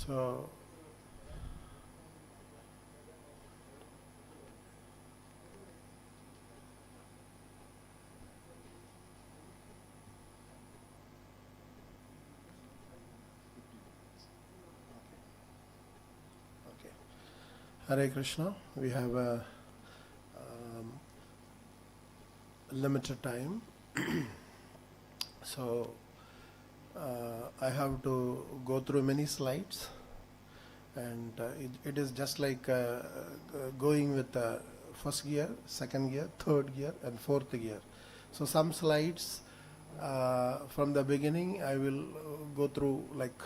So, okay. Hare Krishna. We have a limited time. So, I have to go through many slides, and it is just like going with first gear, second gear, third gear, and fourth gear. So some slides from the beginning I will go through like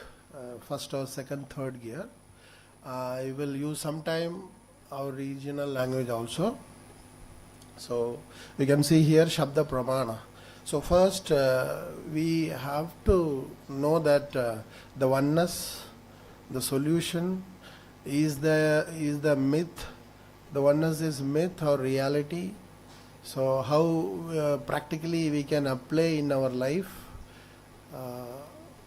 first or second, third gear. I will use sometime our regional language also. So you can see here Shabda Pramana. So first we have to know that the oneness, the solution is the myth. The oneness is myth or reality. So how practically we can apply in our life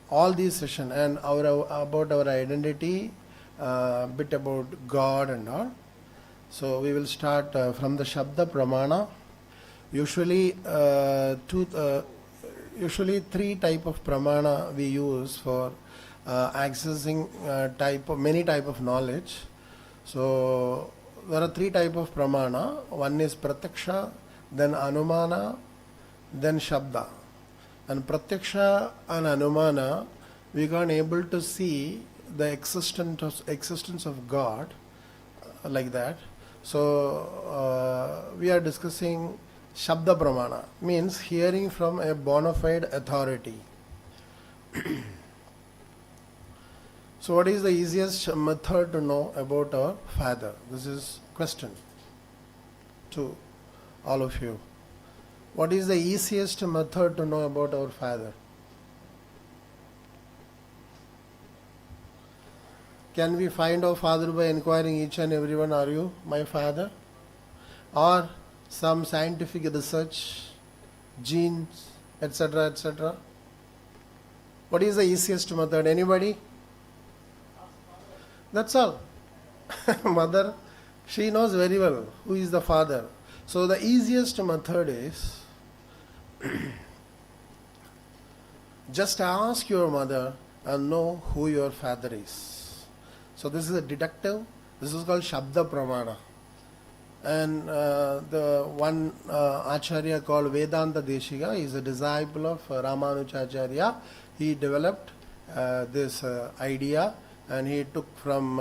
all these sessions and about our identity, bit about God and all. So we will start from the Shabda Pramana. Usually three type of pramana we use for accessing many type of knowledge. So there are three type of pramana. One is Pratyaksha, then Anumana, then Shabda. And Pratyaksha and Anumana, we can able to see the existence of God like that. So we are discussing Shabda Pramana, means hearing from a bona fide authority. So what is the easiest method to know about our Father? This is question to all of you. What is the easiest method to know about our Father? Can we find our Father by inquiring each and everyone, are you my Father? Or some scientific research, genes, etc., etc. What is the easiest method? Anybody? That's all. Mother, she knows very well who is the Father. So the easiest method is just ask your mother and know who your father is. So this is a deductive. This is called Shabda Pramana. And the one Acharya called Vedanta Deshika is a disciple of Ramanujacharya. He developed this idea and he took from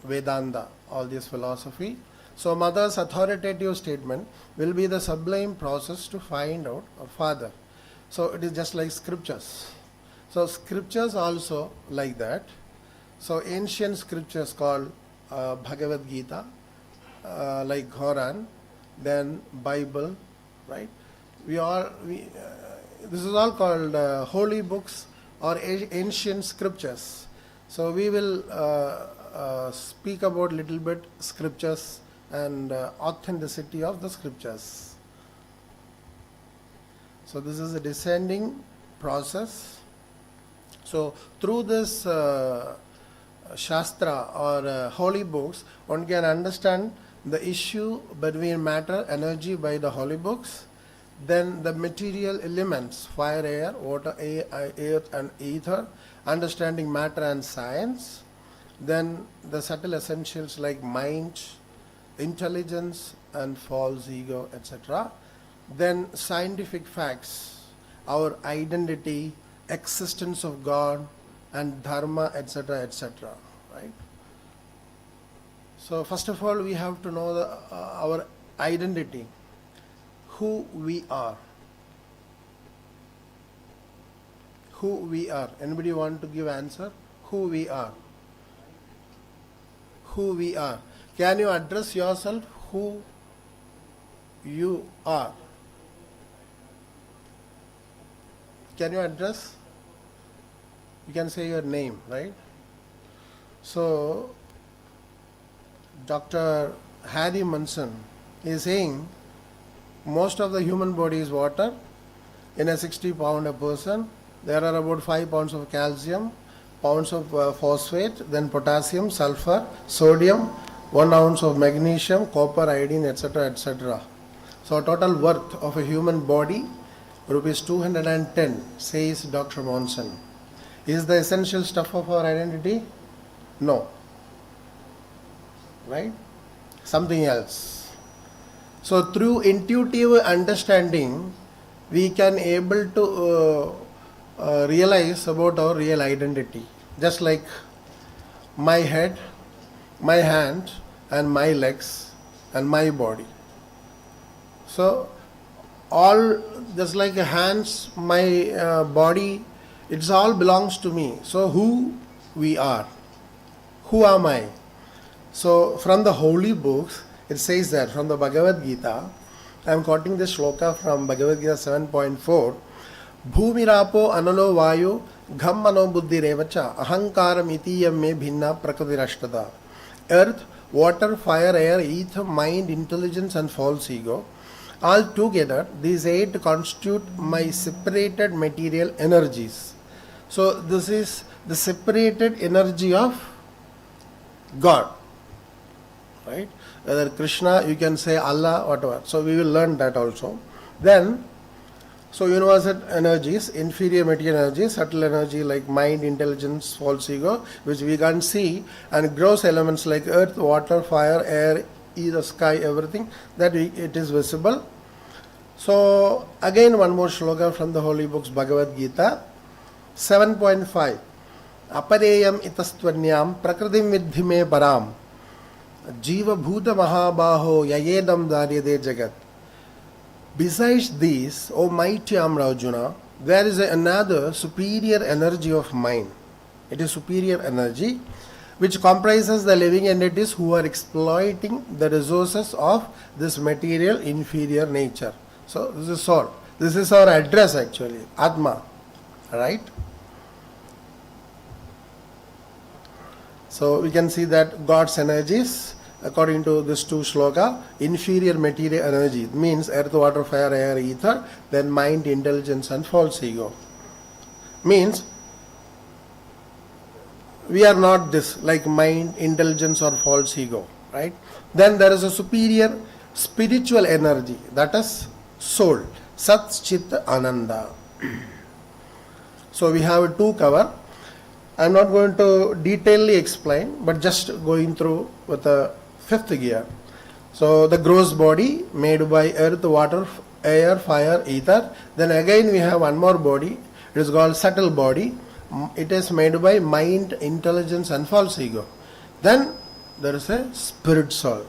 Vedanta all this philosophy. So mother's authoritative statement will be the sublime process to find out a father. So it is just like scriptures. So scriptures also like that. So ancient scriptures called Bhagavad Gita, like Quran, then Bible, right? This is all called holy books or ancient scriptures. So we will speak about little bit scriptures and authenticity of the scriptures. So this is a descending process. So through this Shastra or holy books, one can understand the issue between matter, energy by the holy books, then the material elements, fire, air, water, earth and ether, understanding matter and science, then the subtle essentials like mind, intelligence and false ego, etc. Then scientific facts, our identity, existence of God and dharma, etc., etc. Right? So first of all, we have to know our identity, who we are. Who we are. Anybody want to give answer? Who we are. Who we are. Can you address yourself who you are? Can you address? You can say your name, right? So Dr. Harry Munson is saying most of the human body is water. In a 60 pound a person, there are about 5 pounds of calcium, pounds of phosphate, then potassium, sulfur, sodium, 1 ounce of magnesium, copper, iodine, etc., etc. So total worth of a human body, rupees 210, says Dr. Monson. Is the essential stuff of our identity? No. Right? Something else. So through intuitive understanding, we can able to realize about our real identity. Just like my head, my hand, and my legs, and my body. So all, just like hands, my body, it's all belongs to me. So who we are? Who am I? So from the holy books, it says that from the Bhagavad Gita, I am quoting this shloka from Bhagavad Gita 7.4. Bhumirapo analo vayu gham mano buddhi revacha ahankaram itiyam me bhinna prakritirashtada. Earth, water, fire, air, ether, mind, intelligence and false ego. All together, these 8 constitute my separated material energies. So this is the separated energy of God. Right? Whether Krishna, you can say Allah, whatever. So we will learn that also. Then, so universal energies, inferior material energies, subtle energy like mind, intelligence, false ego, which we can't see, and gross elements like earth, water, fire, air, the sky, everything, that it is visible. So again one more shloka from the holy books, Bhagavad Gita 7.5. Apareyam itastvanyam prakritim vidhi me param jiva bhuta mahabaho yayedam daryade jagat. Besides this, O mighty Amrarjuna, there is another superior energy of mind. It is superior energy which comprises the living entities who are exploiting the resources of this material inferior nature. So this is all. This is our address actually, Atma. Right? So we can see that God's energies, according to this 2 shloka, inferior material energy means earth, water, fire, air, ether, then mind, intelligence and false ego. Means we are not this, like mind, intelligence or false ego, right? Then there is a superior spiritual energy, that is soul, Sat Chit Ananda. So we have 2 cover. I am not going to detailedly explain, but just going through with the 5th gear. So the gross body made by earth, water, air, fire, ether. Then again we have one more body. It is called subtle body. It is made by mind, intelligence and false ego. Then there is a spirit soul.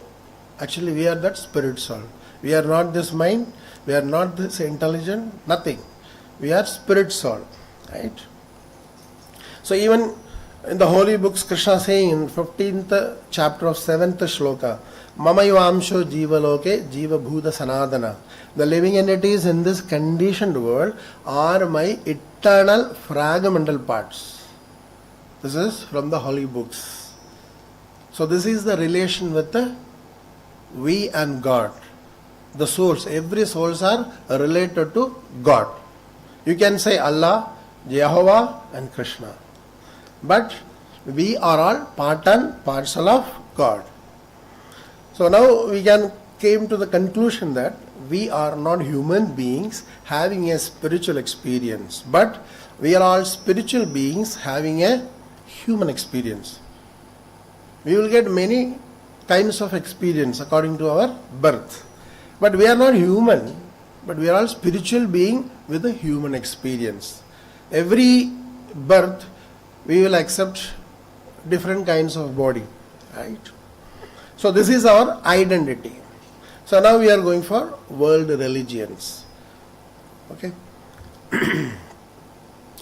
Actually we are that spirit soul. We are not this mind. We are not this intelligent. Nothing. We are spirit soul. Right? So even in the holy books, Krishna saying in 15th chapter of 7th shloka, Mamayvamsho jiva loke jiva bhuta sanadana. The living entities in this conditioned world are my eternal fragmental parts. This is from the holy books. So this is the relation with the we and God. The souls, every souls are related to God. You can say Allah, Jehovah and Krishna. But we are all part and parcel of God. So now we can came to the conclusion that we are not human beings having a spiritual experience, but we are all spiritual beings having a human experience. We will get many kinds of experience according to our birth. But we are not human, but we are all spiritual being with a human experience. Every birth we will accept different kinds of body, right? So this is our identity. So now we are going for world religions. Okay.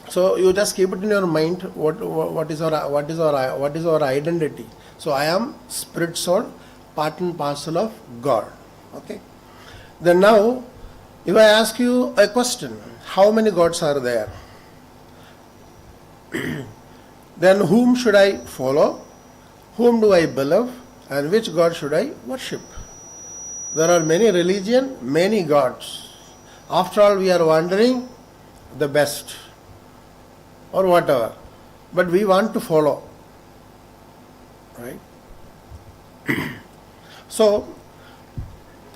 So you just keep it in your mind. What is our identity? So I am spirit soul, part and parcel of God. Okay. Then now, if I ask you a question, how many gods are there? Then whom should I follow? Whom do I believe? And which God should I worship? There are many religions, many gods. After all, we are wondering the best or whatever. but we want to follow, right? So,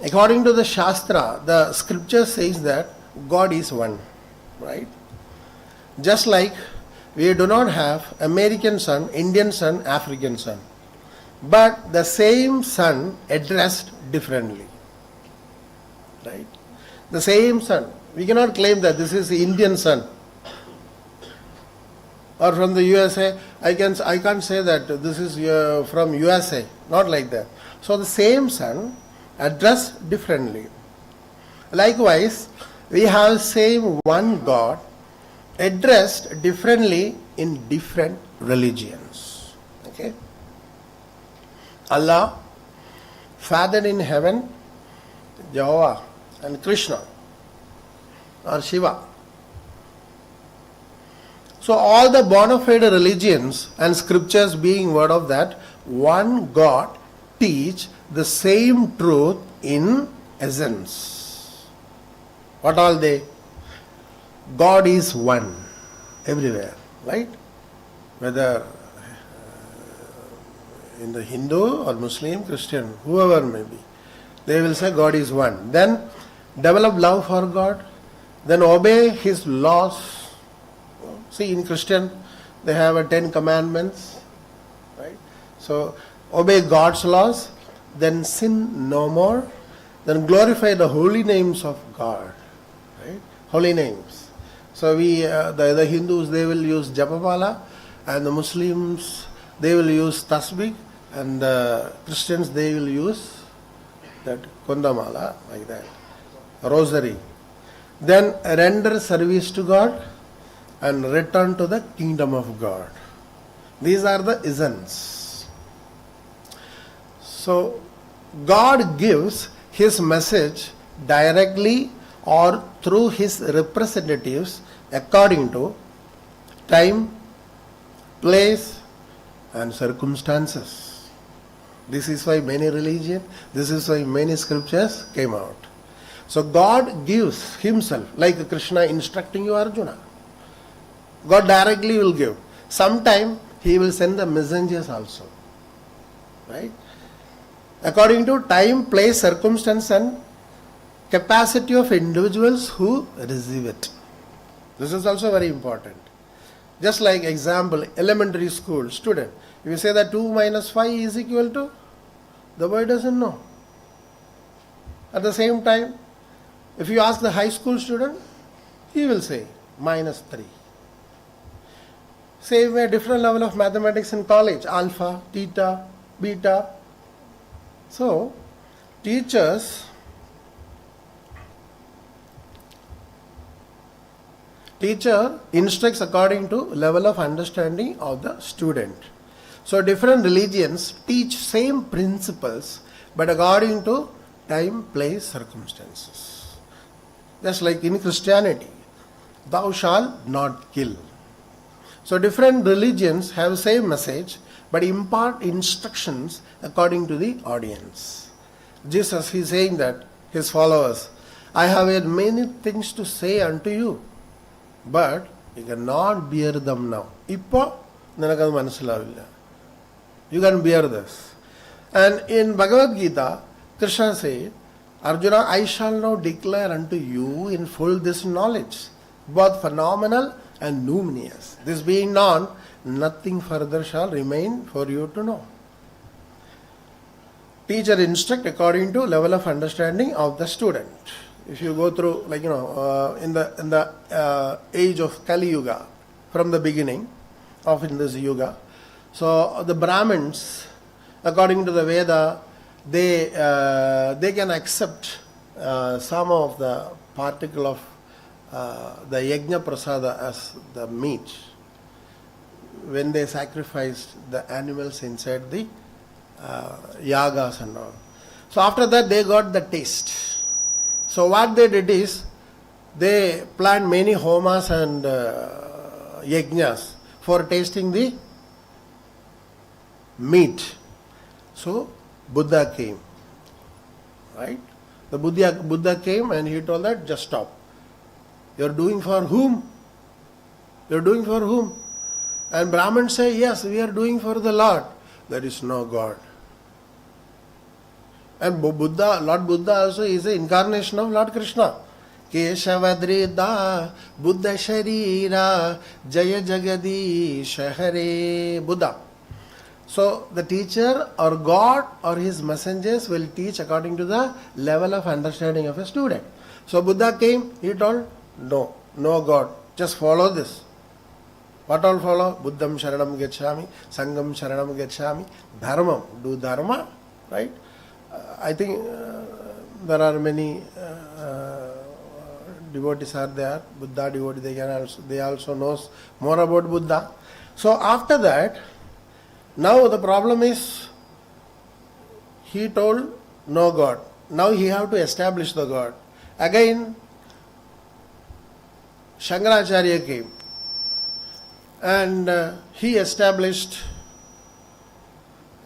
according to the Shastra, the scripture says that God is one, right? Just like we do not have American sun, Indian sun, African sun, but the same sun addressed differently, right? The same sun. We cannot claim that this is the Indian sun. Or from the USA, I can't say that this is from USA. Not like that. So the same sun addressed differently. Likewise, we have same one God addressed differently in different religions. Okay? Allah, Father in heaven, Jehovah, and Krishna, or Shiva. So all the bona fide religions and scriptures being word of that one God teach the same truth in essence. What all they? God is one everywhere, right? Whether in the Hindu or Muslim, Christian, whoever may be, they will say God is one. Then develop love for God, then obey His laws. See, in Christian, they have a 10 commandments, right? So, obey God's laws, then sin no more, then glorify the holy names of God, right? Holy names. So, the Hindus, they will use Japamala, and the Muslims, they will use Tasbih, and the Christians, they will use that Kondamala, like that, Rosary. Then render service to God, and return to the kingdom of God. These are the isms. So, God gives His message directly or through His representatives according to time, place, and circumstances. This is why many religions, this is why many scriptures came out. So, God gives Himself, like Krishna instructing you, Arjuna. God directly will give. Sometime He will send the messengers also. Right? According to time, place, circumstance and capacity of individuals who receive it. This is also very important. Just like example, elementary school student. If you say that 2 minus 5 is equal to, the boy doesn't know. At the same time, if you ask the high school student, he will say minus 3. Same way, different level of mathematics in college, alpha, theta, beta. So, teacher instructs according to level of understanding of the student. So, different religions teach same principles, but according to time, place, circumstances. Just like in Christianity, thou shalt not kill. So different religions have same message, but impart instructions according to the audience. Jesus, He is saying that His followers, I have had many things to say unto you, but you cannot bear them now. Ippo ninakadu manasillavilla. You can bear this. And in Bhagavad Gita, Krishna said, Arjuna, I shall now declare unto you in full this knowledge, both phenomenal and numinous. This being known, nothing further shall remain for you to know. Teacher instruct according to level of understanding of the student. If you go through, like in the age of Kali Yuga, from the beginning of in this Yuga, so the Brahmins, according to the Veda, they can accept some of the particle of the yajna prasada as the meat when they sacrificed the animals inside the yagas and all. So after that they got the taste. So what they did is they planned many homas and yajnas for tasting the meat. So Buddha came, right? The Buddha came and he told that just stop. You are doing for whom? You are doing for whom? And Brahmins say, yes, we are doing for the Lord. There is no God. And Buddha, Lord Buddha also is the incarnation of Lord Krishna. Keshavadrida Buddha Sharira Jaya Jagadish Hare Buddha. So the teacher or God or his messengers will teach according to the level of understanding of a student. So Buddha came, he told, no God, just follow this. What all follow? Buddham Sharanam Gacchami, Sangam Sharanam Gacchami, Dharmam, do Dharma, right? I think there are many devotees are there, Buddha devotees, they also knows more about Buddha. So after that, now the problem is, he told no God. Now he have to establish the God. Again, Shankaracharya came and he established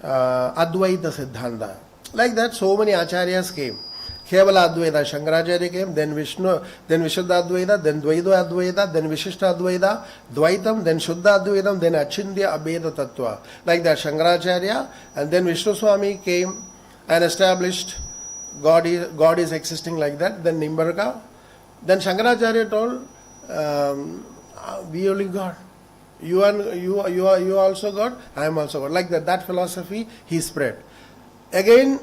Advaita Siddhanta. Like that, so many acharyas came. Kevala Advaita, Shankaracharya came, then Vishnu, then Vishuddha Advaita, then Dvaita Advaita, then Vishishta Advaita, Dvaitam, then Shuddha Advaitam, then Achindya Abheda Tattva. Like that, Shankaracharya, and then Vishnu Swami came and established God is existing like that. Then Nimbarka. Then Shankaracharya told, we only God. You are also God, I am also God. Like that philosophy he spread. Again,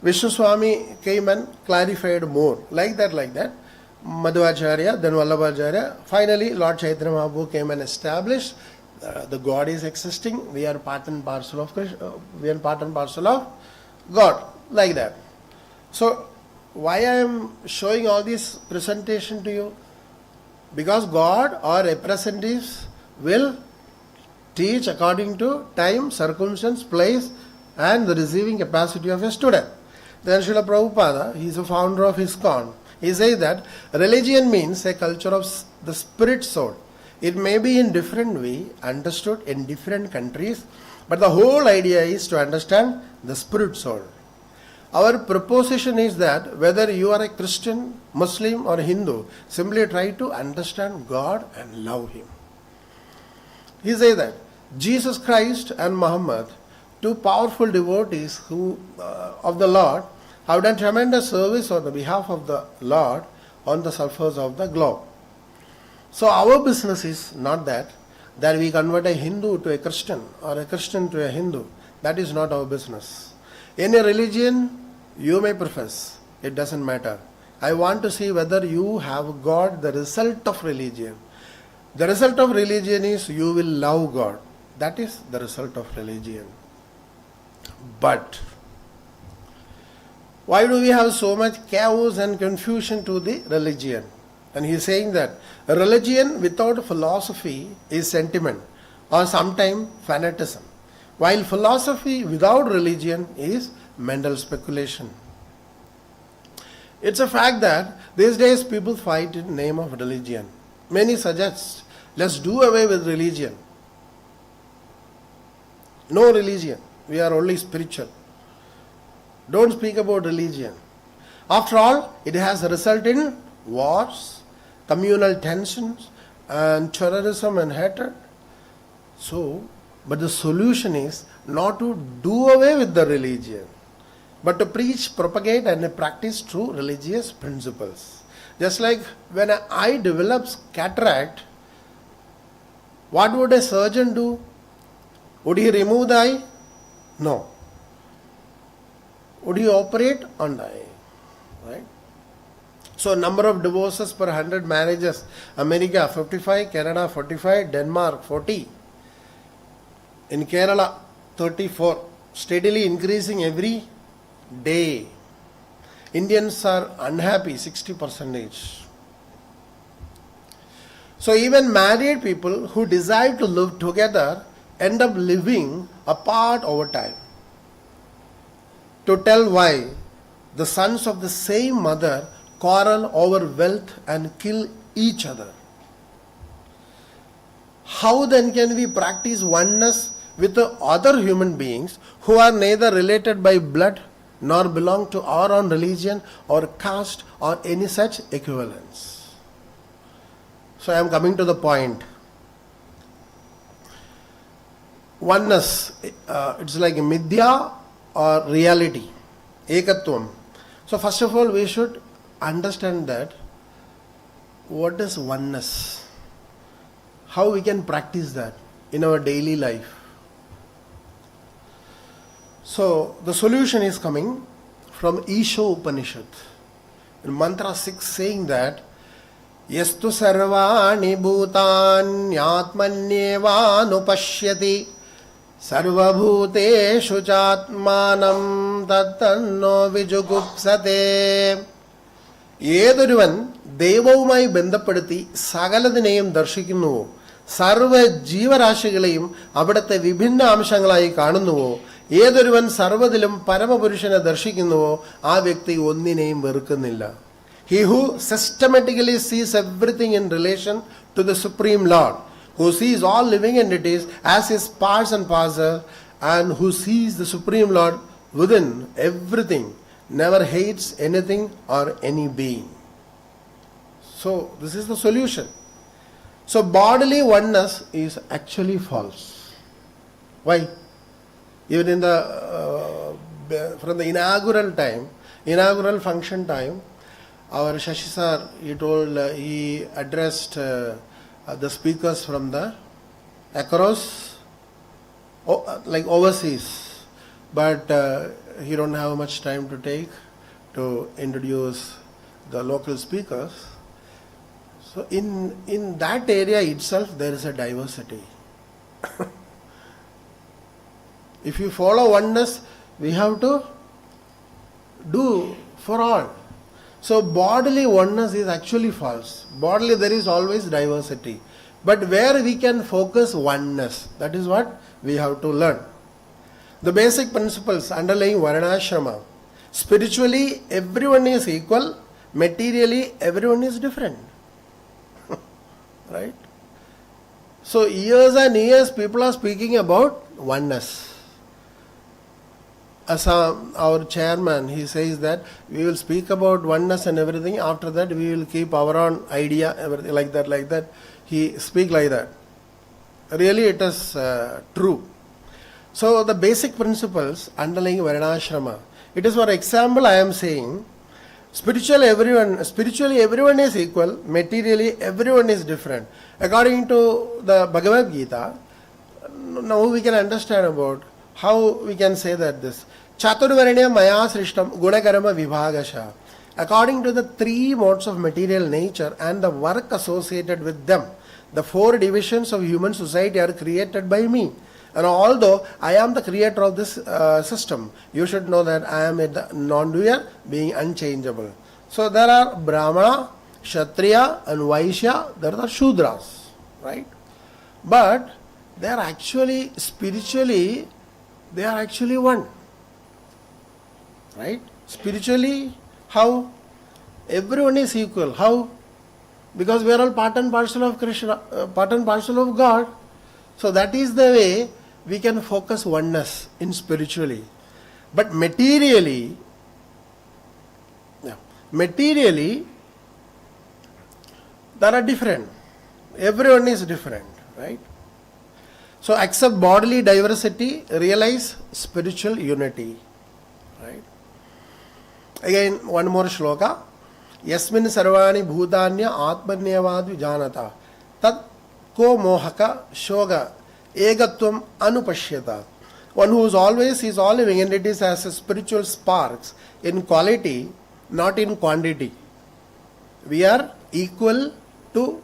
Vishnu Swami came and clarified more. Like that. Madhvacharya, then Vallabhacharya. Finally, Lord Chaitanya Mahaprabhu came and established the God is existing. We are part and parcel of Krishna, we are part and parcel of God. Like that. So, why I am showing all this presentation to you? Because God or representatives will teach according to time, circumstance, place, and the receiving capacity of a student. Then Srila Prabhupada, he is a founder of ISKCON. He says that religion means a culture of the spirit soul. It may be in different way understood in different countries, but the whole idea is to understand the spirit soul. Our proposition is that whether you are a Christian, Muslim or Hindu, simply try to understand God and love Him. He says that Jesus Christ and Muhammad, two powerful devotees of the Lord, have done tremendous service on the behalf of the Lord on the surface of the globe. So our business is not that we convert a Hindu to a Christian or a Christian to a Hindu. That is not our business. Any religion you may profess, it doesn't matter. I want to see whether you have got the result of religion. The result of religion is you will love God. That is the result of religion. But why do we have so much chaos and confusion to the religion? And he is saying that a religion without philosophy is sentiment or sometimes fanaticism, while philosophy without religion is mental speculation. It's a fact that these days people fight in the name of religion. Many suggest, let's do away with religion. No religion. We are only spiritual. Don't speak about religion. After all, it has resulted in wars, communal tensions, and terrorism and hatred. But the solution is not to do away with the religion, but to preach, propagate, and practice true religious principles. Just like when an eye develops cataract, what would a surgeon do? Would he remove the eye? No. Would he operate on the eye? Right? So number of divorces per 100 marriages. America 55, Canada 45, Denmark 40. In Kerala 34. Steadily increasing every day. Indians are unhappy, 60%. So even married people who decide to live together end up living apart over time. To tell why, the sons of the same mother quarrel over wealth and kill each other. How then can we practice oneness with the other human beings who are neither related by blood nor belong to our own religion or caste or any such equivalence? So I am coming to the point. oneness, it's like midya or reality, ekatvam. So first of all, we should understand that what is oneness, how we can practice that in our daily life. So the solution is coming from Isho Upanishad. In mantra 6 saying that Yastu sarvani bhutanyatmanyevānupashyati sarvabhuteshu chatmanam tattanno vijugupsate. ഏതൊരുവൻ ദൈവവുമായി ബന്ധപ്പെടുത്തി സകലതിനെയും ദർശിക്കുന്നുവോ, സർവ്വ ജീവരാശികളെയും അവിടുത്തെ വിഭിന്ന അംശങ്ങളായി കാണുന്നുവോ, ഏതൊരുവൻ സർവ്വതിലും പരമപുരുഷനെ ദർശിക്കുന്നുവോ, ആ വ്യക്തി ഒന്നിനെയും വെറുക്കുന്നില്ല. He who systematically sees everything in relation to the Supreme Lord, who sees all living entities as his parts and parcels, and who sees the Supreme Lord within everything, never hates anything or any being. So this is the solution. So bodily oneness is actually false. Why? Even in the from the inaugural function time, our Shashi sir, he told, he addressed the speakers from the across, like overseas, but he don't have much time to take to introduce the local speakers. So in that area itself there is a diversity. If you follow oneness, we have to do for all. So bodily oneness is actually false. Bodily there is always diversity. But where we can focus oneness, that is what we have to learn. The basic principles underlying Varnashrama. Spiritually, everyone is equal. Materially, everyone is different. Right? So years and years people are speaking about oneness. As our chairman, he says that we will speak about oneness and everything. After that, we will keep our own idea, everything like that. He speak like that. Really, it is true. So the basic principles underlying Varnashrama. It is, for example, I am saying, spiritually everyone is equal. Materially, everyone is different. According to the Bhagavad Gita, now we can understand about how we can say that this Chaturvaranya Maya Srishtam Gunakarama Vibhagasha. According to the 3 modes of material nature and the work associated with them, the 4 divisions of human society are created by me. And although I am the creator of this system, you should know that I am a non-doer, being unchangeable. So there are Brahmana, Kshatriya and Vaishya, there are Shudras, right? But they are actually, spiritually, they are actually one. Right? Spiritually, how? Everyone is equal. How? Because we are all part and parcel of Krishna, part and parcel of God. So that is the way we can focus oneness in spiritually. But materially, there are different. Everyone is different, right? So accept bodily diversity, realize spiritual unity. Right? Again, one more shloka. Yasmin sarvani bhutanya atmanyavadvi janata tad ko mohaka shoga egatvam anupashyata. One who is always sees all living entities as spiritual sparks in quality, not in quantity. We are equal to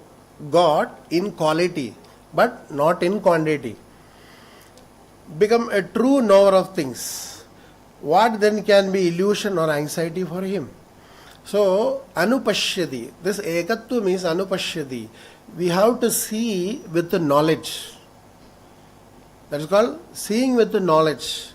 God in quality, but not in quantity. Become a true knower of things. What then can be illusion or anxiety for him? So, anupashyati. This ekatva means anupashyati. We have to see with the knowledge. That is called seeing with the knowledge.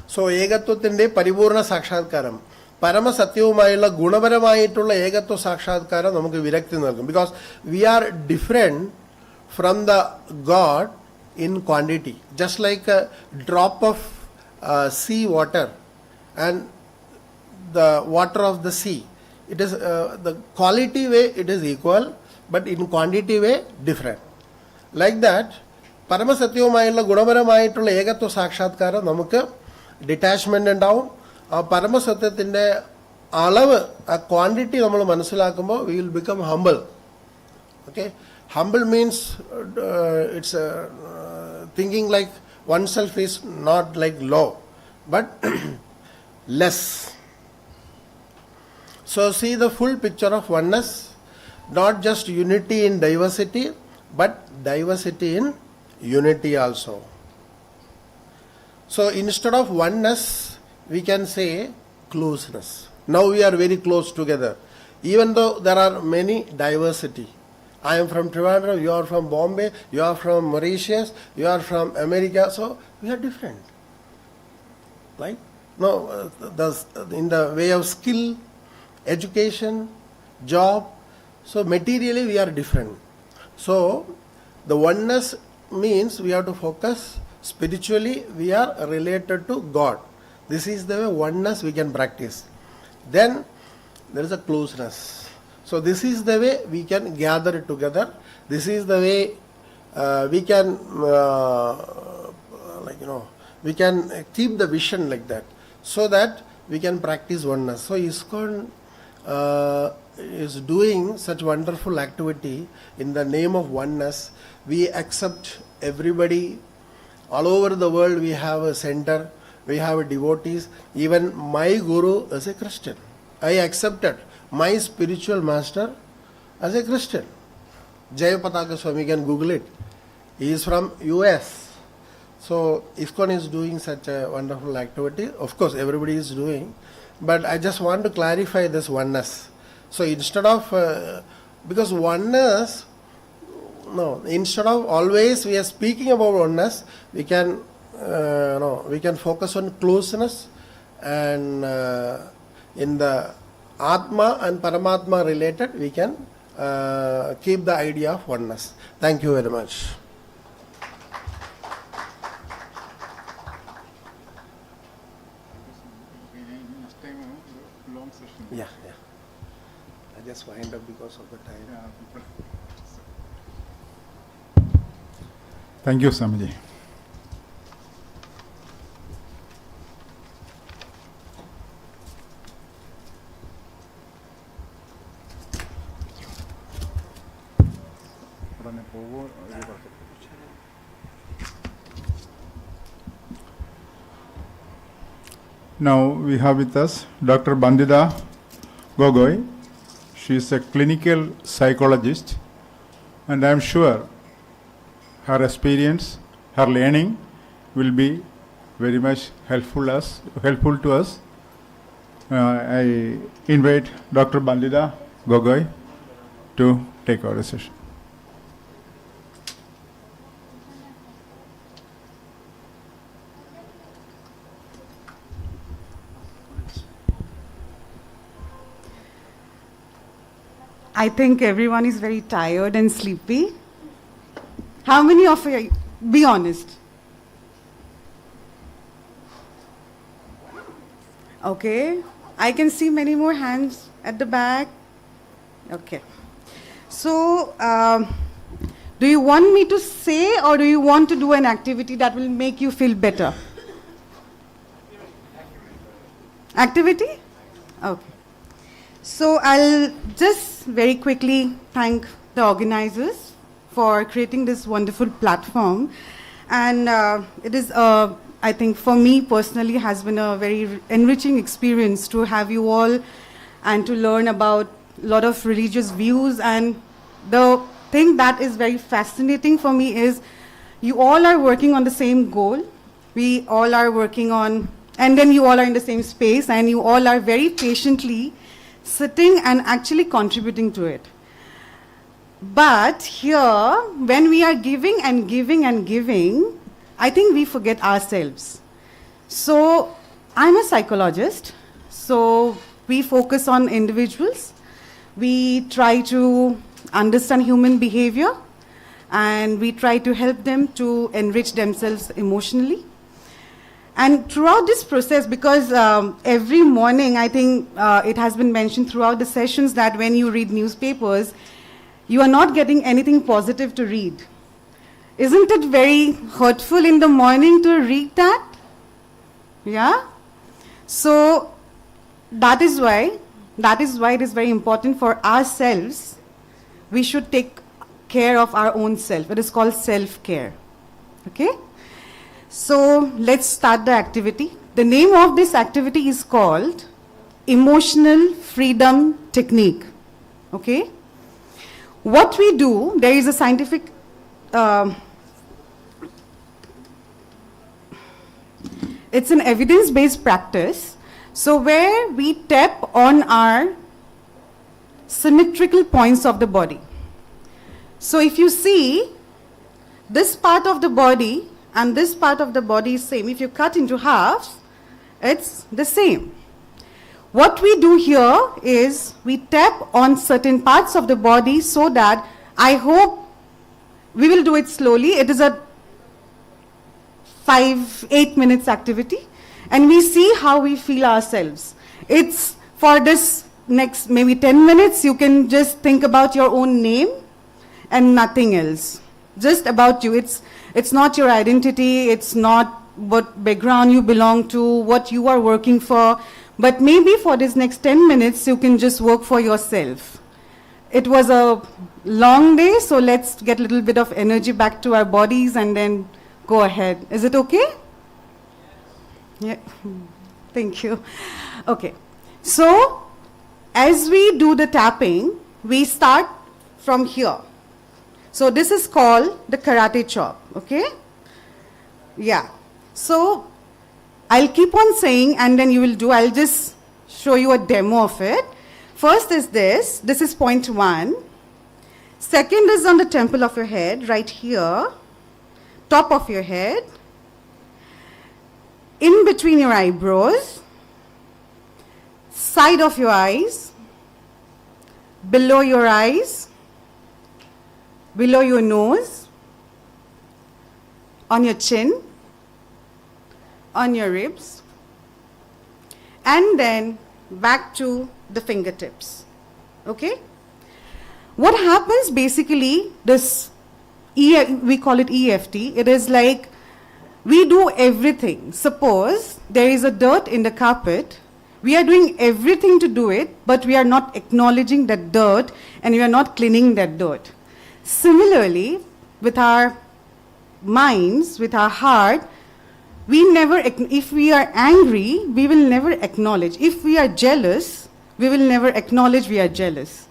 So, ekatvathinte paripurna sakshatkaram. പരമസത്യവുമായുള്ള ഗുണപരമായിട്ടുള്ള ഏകത്വ സാക്ഷാത്കാരം നമുക്ക് വിരക്തി നൽകും. Because we are different from the God in quantity. Just like a drop of sea water and the water of the sea. it is the quality way it is equal, but in quantity way different. Like that, പരമസത്യവുമായുള്ള ഗുണപരമായിട്ടുള്ള ഏകത്വ സാക്ഷാത്കാരം നമുക്ക് detachment ഉണ്ടാവും. ആ പരമസത്യത്തിൻ്റെ അളവ്, ആ quantity നമ്മൾ മനസ്സിലാക്കുമ്പോൾ we will become humble. Okay, humble means it's thinking like oneself is not like low, but less. So see the full picture of oneness, not just unity in diversity, but diversity in unity also. So instead of oneness, we can say closeness. Now we are very close together, even though there are many diversity. I am from Trivandrum, you are from Bombay, you are from Mauritius, you are from America, so we are different. Right? No, in the way of skill, education, job, so materially we are different. So the oneness means we have to focus spiritually, we are related to God. This is the way oneness we can practice. Then there is a closeness. So this is the way we can gather it together. This is the way we can we can keep the vision like that, so that we can practice oneness. So ISKCON is doing such wonderful activity in the name of oneness. We accept everybody all over the world. We have a center, we have devotees. Even my guru is a Christian. I accepted my spiritual master as a Christian. Jayapataka Swami, you can Google it. He is from US. So ISKCON is doing such a wonderful activity. Of course everybody is doing, but I just want to clarify this oneness. So instead of because oneness, no, instead of always we are speaking about oneness, we can we can focus on closeness, and in the Atma and Paramatma related, we can keep the idea of oneness. Thank you very much. Next time, long session. Yeah. I just wind up because of the time. Thank you, Swamiji. Now we have with us Dr. Bandita Gogoi. She is a clinical psychologist, and I am sure her experience, her learning will be very much helpful to us. I invite Dr. Bandita Gogoi to take our session. I think everyone is very tired and sleepy. How many of you, be honest? Okay, I can see many more hands at the back. Okay. So, do you want me to say, or do you want to do an activity that will make you feel better? Activity? Okay. So I'll just very quickly thank the organizers for creating this wonderful platform. And it is, I think for me personally, has been a very enriching experience to have you all and to learn about a lot of religious views. And the thing that is very fascinating for me is you all are working on the same goal. We all are working on, and then you all are in the same space, and you all are very patiently sitting and actually contributing to it. But here, when we are giving and giving and giving, I think we forget ourselves. So I'm a psychologist, so we focus on individuals. We try to understand human behavior, and we try to help them to enrich themselves emotionally. And throughout this process, because every morning, I think it has been mentioned throughout the sessions that when you read newspapers, you are not getting anything positive to read. Isn't it very hurtful in the morning to read that? Yeah? So that is why it is very important for ourselves. We should take care of our own self. It is called self-care. Okay? So let's start the activity. The name of this activity is called Emotional Freedom Technique. Okay? What we do, there is a scientific it's an evidence-based practice. So where we tap on our symmetrical points of the body. So if you see, this part of the body and this part of the body is same. If you cut into halves, it's the same. What we do here is we tap on certain parts of the body so that, I hope we will do it slowly. It is a 5-8 minutes activity, and we see how we feel ourselves. It's for this next maybe 10 minutes, you can just think about your own name and nothing else. Just about you. It's not your identity, it's not what background you belong to, what you are working for, but maybe for this next 10 minutes, you can just work for yourself. It was a long day, so let's get a little bit of energy back to our bodies and then go ahead. Is it okay? Yeah. Thank you. Okay. So, as we do the tapping, we start from here. So this is called the karate chop, okay? Yeah. So I'll keep on saying and then you will do, I'll just show you a demo of it. First is this is point 1. Second is on the temple of your head, right here, top of your head, in between your eyebrows, side of your eyes, below your eyes, below your nose, on your chin, on your ribs, and then back to the fingertips. Okay? What happens basically, this we call it EFT, it is like we do everything. Suppose there is a dirt in the carpet, we are doing everything to do it, but we are not acknowledging that dirt and we are not cleaning that dirt. Similarly, with our minds, with our heart, we never, if we are angry, we will never acknowledge. If we are jealous, we will never acknowledge we are jealous.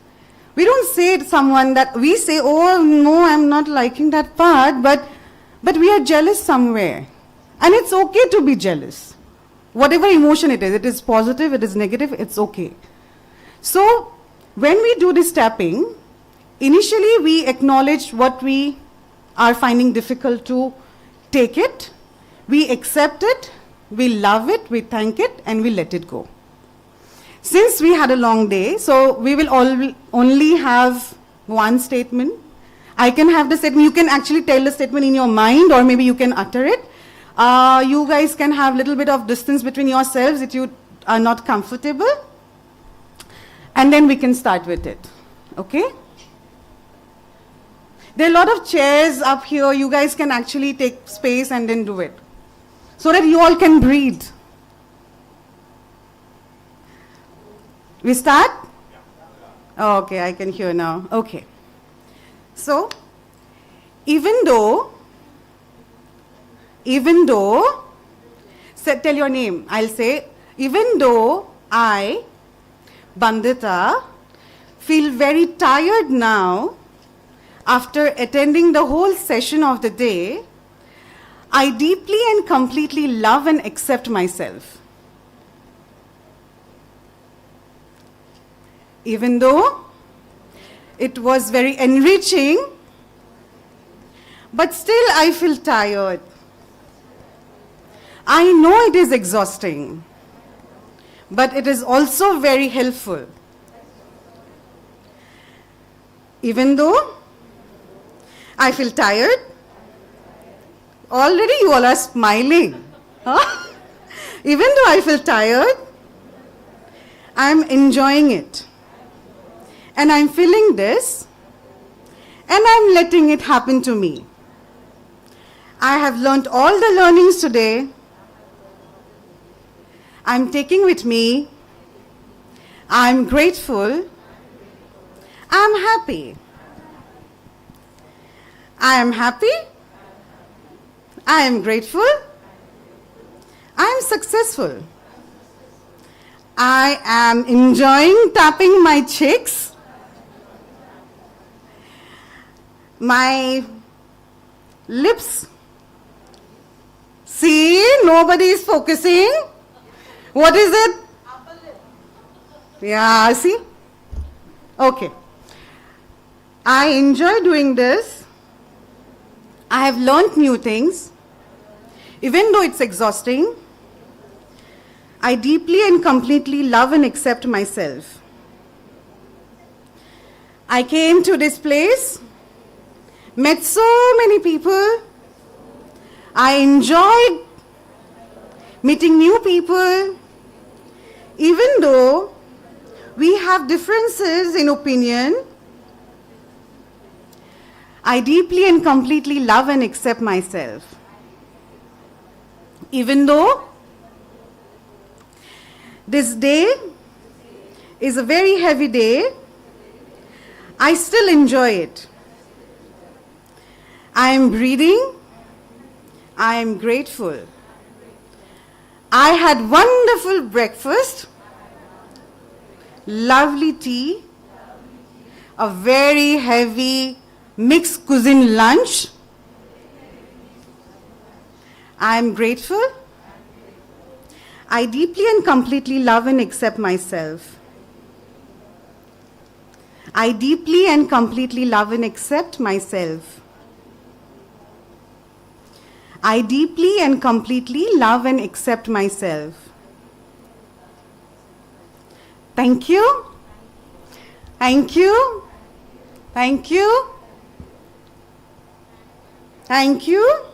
We don't say to someone that, we say, oh no, I'm not liking that part, but we are jealous somewhere. And it's okay to be jealous. Whatever emotion it is positive, it is negative, it's okay. So, when we do this tapping, initially we acknowledge what we are finding difficult to take it, we accept it, we love it, we thank it, and we let it go. Since we had a long day, so we will only have one statement. I can have the statement, you can actually tell the statement in your mind, or maybe you can utter it. You guys can have a little bit of distance between yourselves if you are not comfortable. And then we can start with it. Okay? There are a lot of chairs up here. You guys can actually take space and then do it, so that you all can breathe. We start? Oh, okay, I can hear now. Okay. So, even though, tell your name. I'll say, even though I, Bandita, feel very tired now after attending the whole session of the day, I deeply and completely love and accept myself. Even though it was very enriching, but still I feel tired. I know it is exhausting, but it is also very helpful. Even though I feel tired, already you all are smiling. Huh? Even though I feel tired, I'm enjoying it. And I'm feeling this, and I'm letting it happen to me. I have learned all the learnings today. I'm taking with me. I'm grateful. I'm happy. I am happy. I am grateful. I am successful. I am enjoying tapping my cheeks. My lips. See, nobody is focusing. What is it? Yeah, see? Okay. I enjoy doing this. I have learned new things. Even though it's exhausting, I deeply and completely love and accept myself. I came to this place, met so many people. I enjoyed meeting new people. Even though we have differences in opinion, I deeply and completely love and accept myself. Even though this day is a very heavy day, I still enjoy it. I am breathing. I am grateful. I had wonderful breakfast, lovely tea, a very heavy mixed cuisine lunch. I am grateful. I deeply and completely love and accept myself. I deeply and completely love and accept myself. I deeply and completely love and accept myself. Thank you. Thank you. Thank you. Thank you.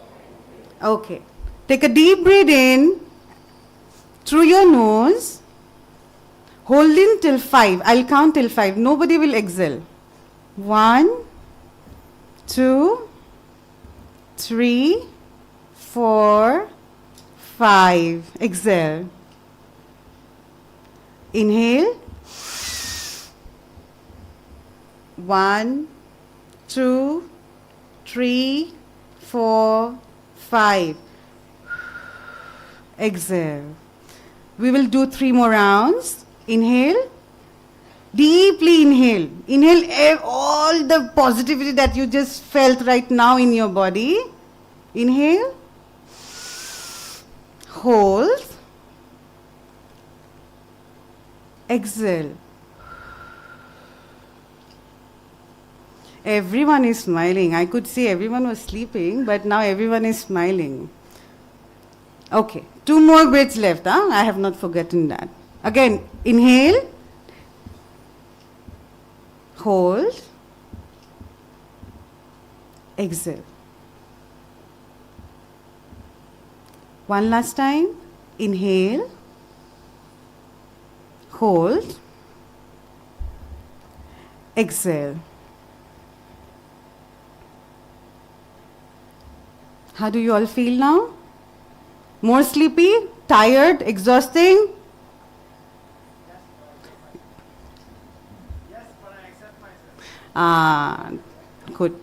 Okay. Take a deep breath in through your nose. Hold in till 5. I'll count till 5. Nobody will exhale. 1, 2, 3, 4, 5. Exhale. Inhale. 1, 2, 3, 4, 5. Exhale. We will do 3 more rounds. Inhale. Deeply inhale. Inhale all the positivity that you just felt right now in your body. Inhale. Hold. Exhale. Everyone is smiling. I could see everyone was sleeping, but now everyone is smiling. Okay, 2 more breaths left. I have not forgotten that. Again, inhale. Hold. Exhale. One last time. Inhale. Hold. Exhale. How do you all feel now? More sleepy? Tired? Exhausting? Yes, but I accept myself. Good.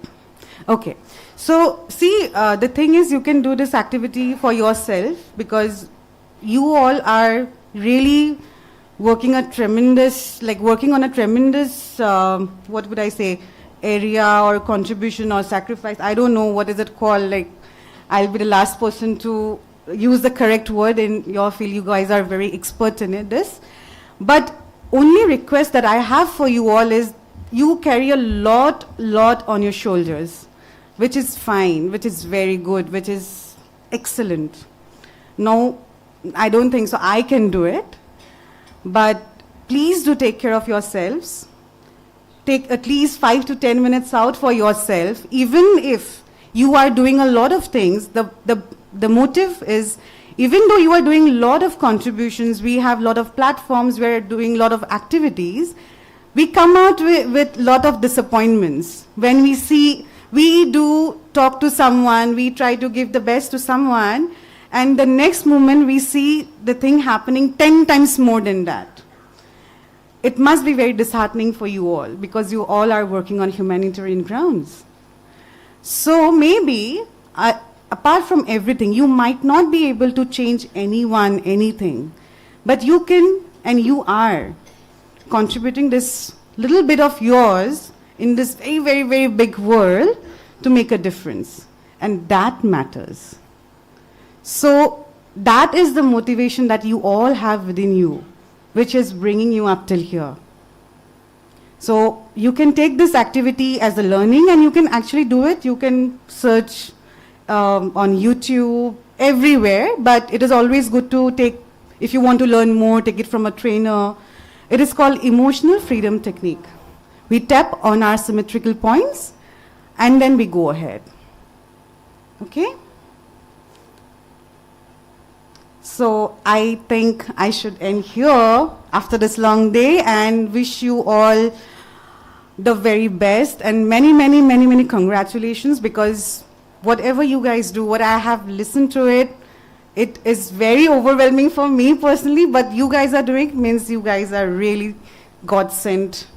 Okay. So, see, the thing is you can do this activity for yourself because you all are really working on a tremendous, what would I say, area or contribution or sacrifice. I don't know what is it called. Like, I'll be the last person to use the correct word in your field. You guys are very expert in this. But only request that I have for you all is you carry a lot on your shoulders, which is fine, which is very good, which is excellent. No, I don't think so. I can do it. But please do take care of yourselves. Take at least 5 to 10 minutes out for yourself. Even if you are doing a lot of things, the motive is even though you are doing a lot of contributions, we have a lot of platforms, we're doing a lot of activities, we come out with a lot of disappointments. When we do talk to someone, we try to give the best to someone, and the next moment we see the thing happening 10 times more than that. It must be very disheartening for you all, because you all are working on humanitarian grounds. So maybe, apart from everything, you might not be able to change anyone, anything, but you can, and you are, contributing this little bit of yours in this very, very, very big world to make a difference. And that matters. So that is the motivation that you all have within you, which is bringing you up till here. So you can take this activity as a learning, and you can actually do it. You can search on YouTube, everywhere, but it is always good to take, if you want to learn more, take it from a trainer. It is called emotional freedom technique. We tap on our symmetrical points, and then we go ahead. Okay? So I think I should end here after this long day and wish you all the very best and many, many, many, many congratulations, because whatever you guys do, what I have listened to it, it is very overwhelming for me personally, but you guys are doing means you guys are really God-sent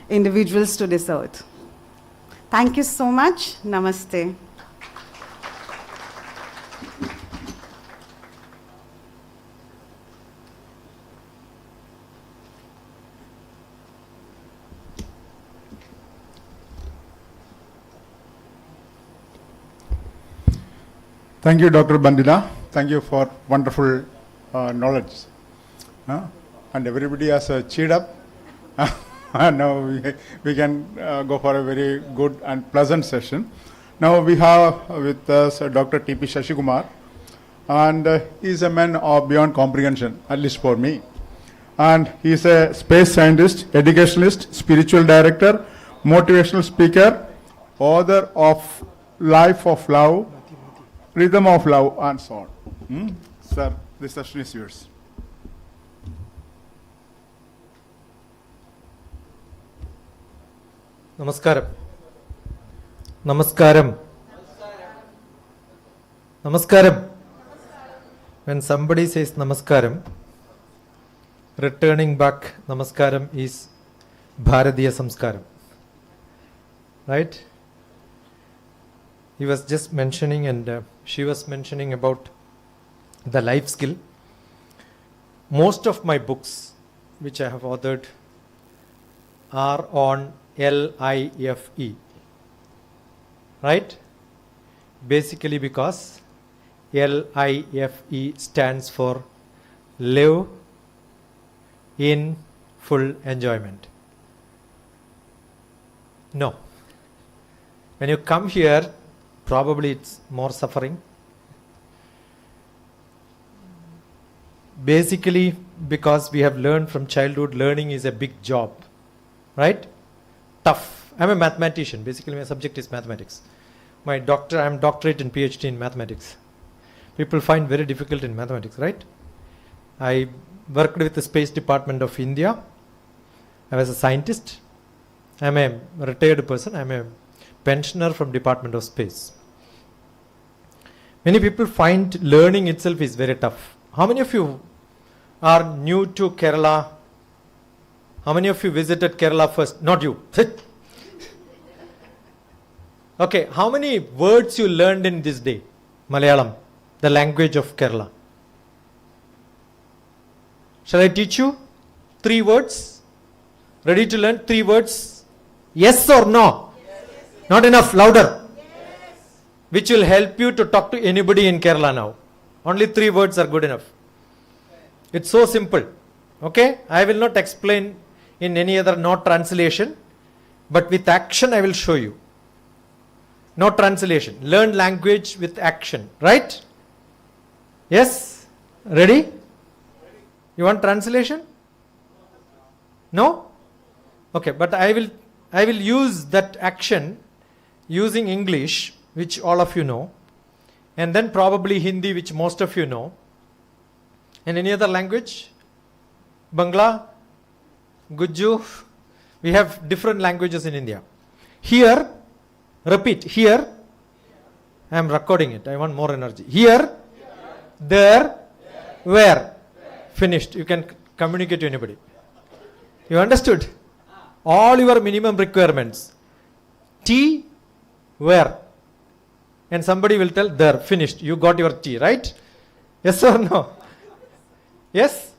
individuals to this earth. Thank you so much. Namaste. Thank you, Dr. Bandita. Thank you for wonderful knowledge. And everybody has cheered up. And now we can go for a very good and pleasant session. Now we have with us Dr. T.P. Shashikumar, and he is a man of beyond comprehension, at least for me. And he is a space scientist, educationalist, spiritual director, motivational speaker, author of Life of Love, Rhythm of Love, and so on. Sir, this session is yours. Namaskaram. Namaskaram. Namaskaram. When somebody says Namaskaram, returning back Namaskaram is Bharatiya Samskaram. Right? He was just mentioning, and she was mentioning about the life skill. Most of my books, which I have authored, are on LIFE. Right? Basically because LIFE stands for live in full enjoyment. No. When you come here, probably it's more suffering. Basically because we have learned from childhood, learning is a big job. Right? Tough. I'm a mathematician. Basically my subject is mathematics. I'm doctorate and PhD in mathematics. People find very difficult in mathematics, right? I worked with the Space Department of India. I was a scientist. I'm a retired person. I'm a pensioner from Department of Space. Many people find learning itself is very tough. How many of you are new to Kerala? How many of you visited Kerala first? Not you. Okay, how many words you learned in this day? Malayalam, the language of Kerala. Shall I teach you 3 words? Ready to learn 3 words? Yes or no? Yes. Not enough, louder. Yes. Which will help you to talk to anybody in Kerala now. Only 3 words are good enough. It's so simple. Okay? I will not explain in any other, no translation, but with action I will show you. No translation. Learn language with action. Right? Yes? Ready? You want translation? No? Okay, but I will use that action using English, which all of you know, and then probably Hindi, which most of you know, And any other language? Bangla? Gujju? We have different languages in India. Here, repeat, here, I am recording it, I want more energy. Here, there, where? Finished. You can communicate to anybody. You understood? All your minimum requirements. T, where? And somebody will tell, there, finished. You got your T, right? Yes or no? Yes?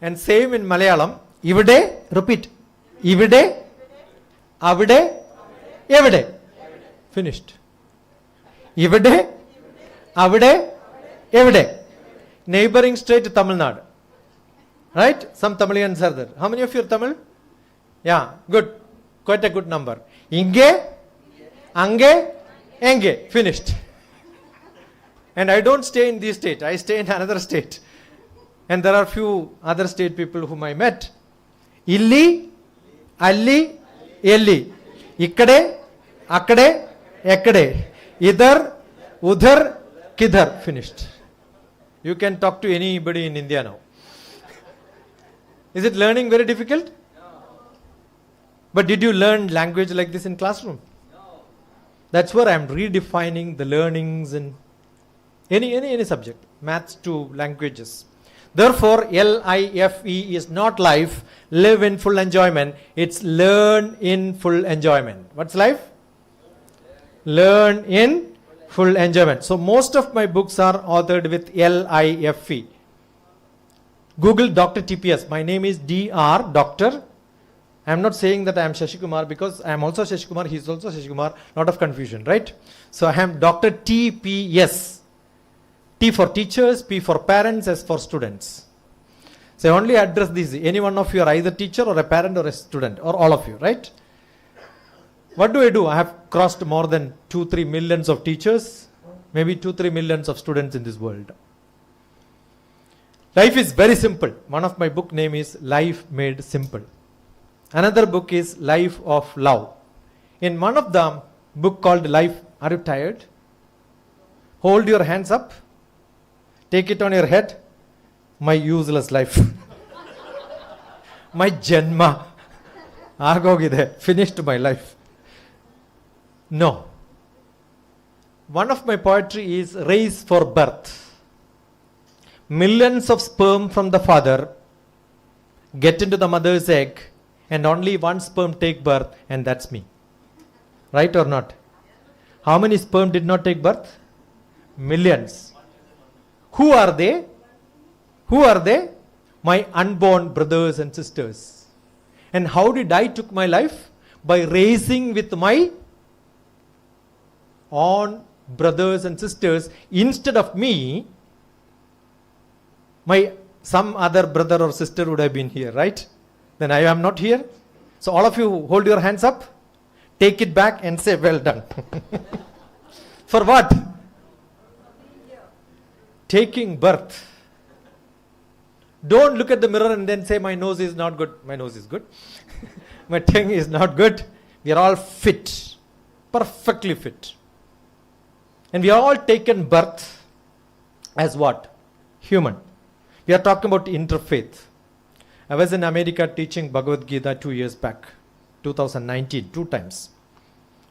And same in Malayalam. Ivide, repeat. Ivide, avide, evide. Finished. Ivide, avide, evide. Neighboring state Tamil Nadu. Right? Some Tamilians are there. How many of you are Tamil? Yeah, good. Quite a good number. Inge, ange, enge. Finished. And I don't stay in this state. I stay in another state. And there are few other state people whom I met. Illi, alli, elli. Ikkade, akkade, ekkade. Idhar, udhar, kidhar. Finished. You can talk to anybody in India now. Is it learning very difficult? No. But did you learn language like this in classroom? No. That's where I am redefining the learnings in any subject, maths to languages. Therefore, LIFE is not life, live in full enjoyment. It's learn in full enjoyment. What's life? Learn in full enjoyment. So most of my books are authored with LIFE. Google Dr. TPS. My name is Dr. Doctor. I am not saying that I am Shashi Kumar because I am also Shashi Kumar. He is also Shashi Kumar. Lot of confusion, right? So I am Dr. TPS. T for teachers, P for parents, S for students. So I only address these. Any one of you are either teacher or a parent or a student or all of you, right? What do? I have crossed more than 2-3 millions of teachers, maybe 2-3 millions of students in this world. Life is very simple. One of my book name is Life Made Simple. Another book is Life of Love. In one of the book called Life, are you tired? Hold your hands up. Take it on your head. My useless life. My janma. Agogide. Finished my life. No. One of my poetry is Race for Birth. Millions of sperm from the father get into the mother's egg and only one sperm take birth, and that's me. Right or not? How many sperm did not take birth? Millions. Who are they? Who are they? My unborn brothers and sisters. And how did I took my life? By raising with my own brothers and sisters. Instead of me, some other brother or sister would have been here, right? Then I am not here. So all of you hold your hands up, take it back and say, well done. For what? Taking birth. Don't look at the mirror and then say, my nose is not good. My nose is good. My tongue is not good. We are all fit, perfectly fit. And we are all taken birth as what? Human. We are talking about interfaith. I was in America teaching Bhagavad Gita 2 years back, 2019, 2 times.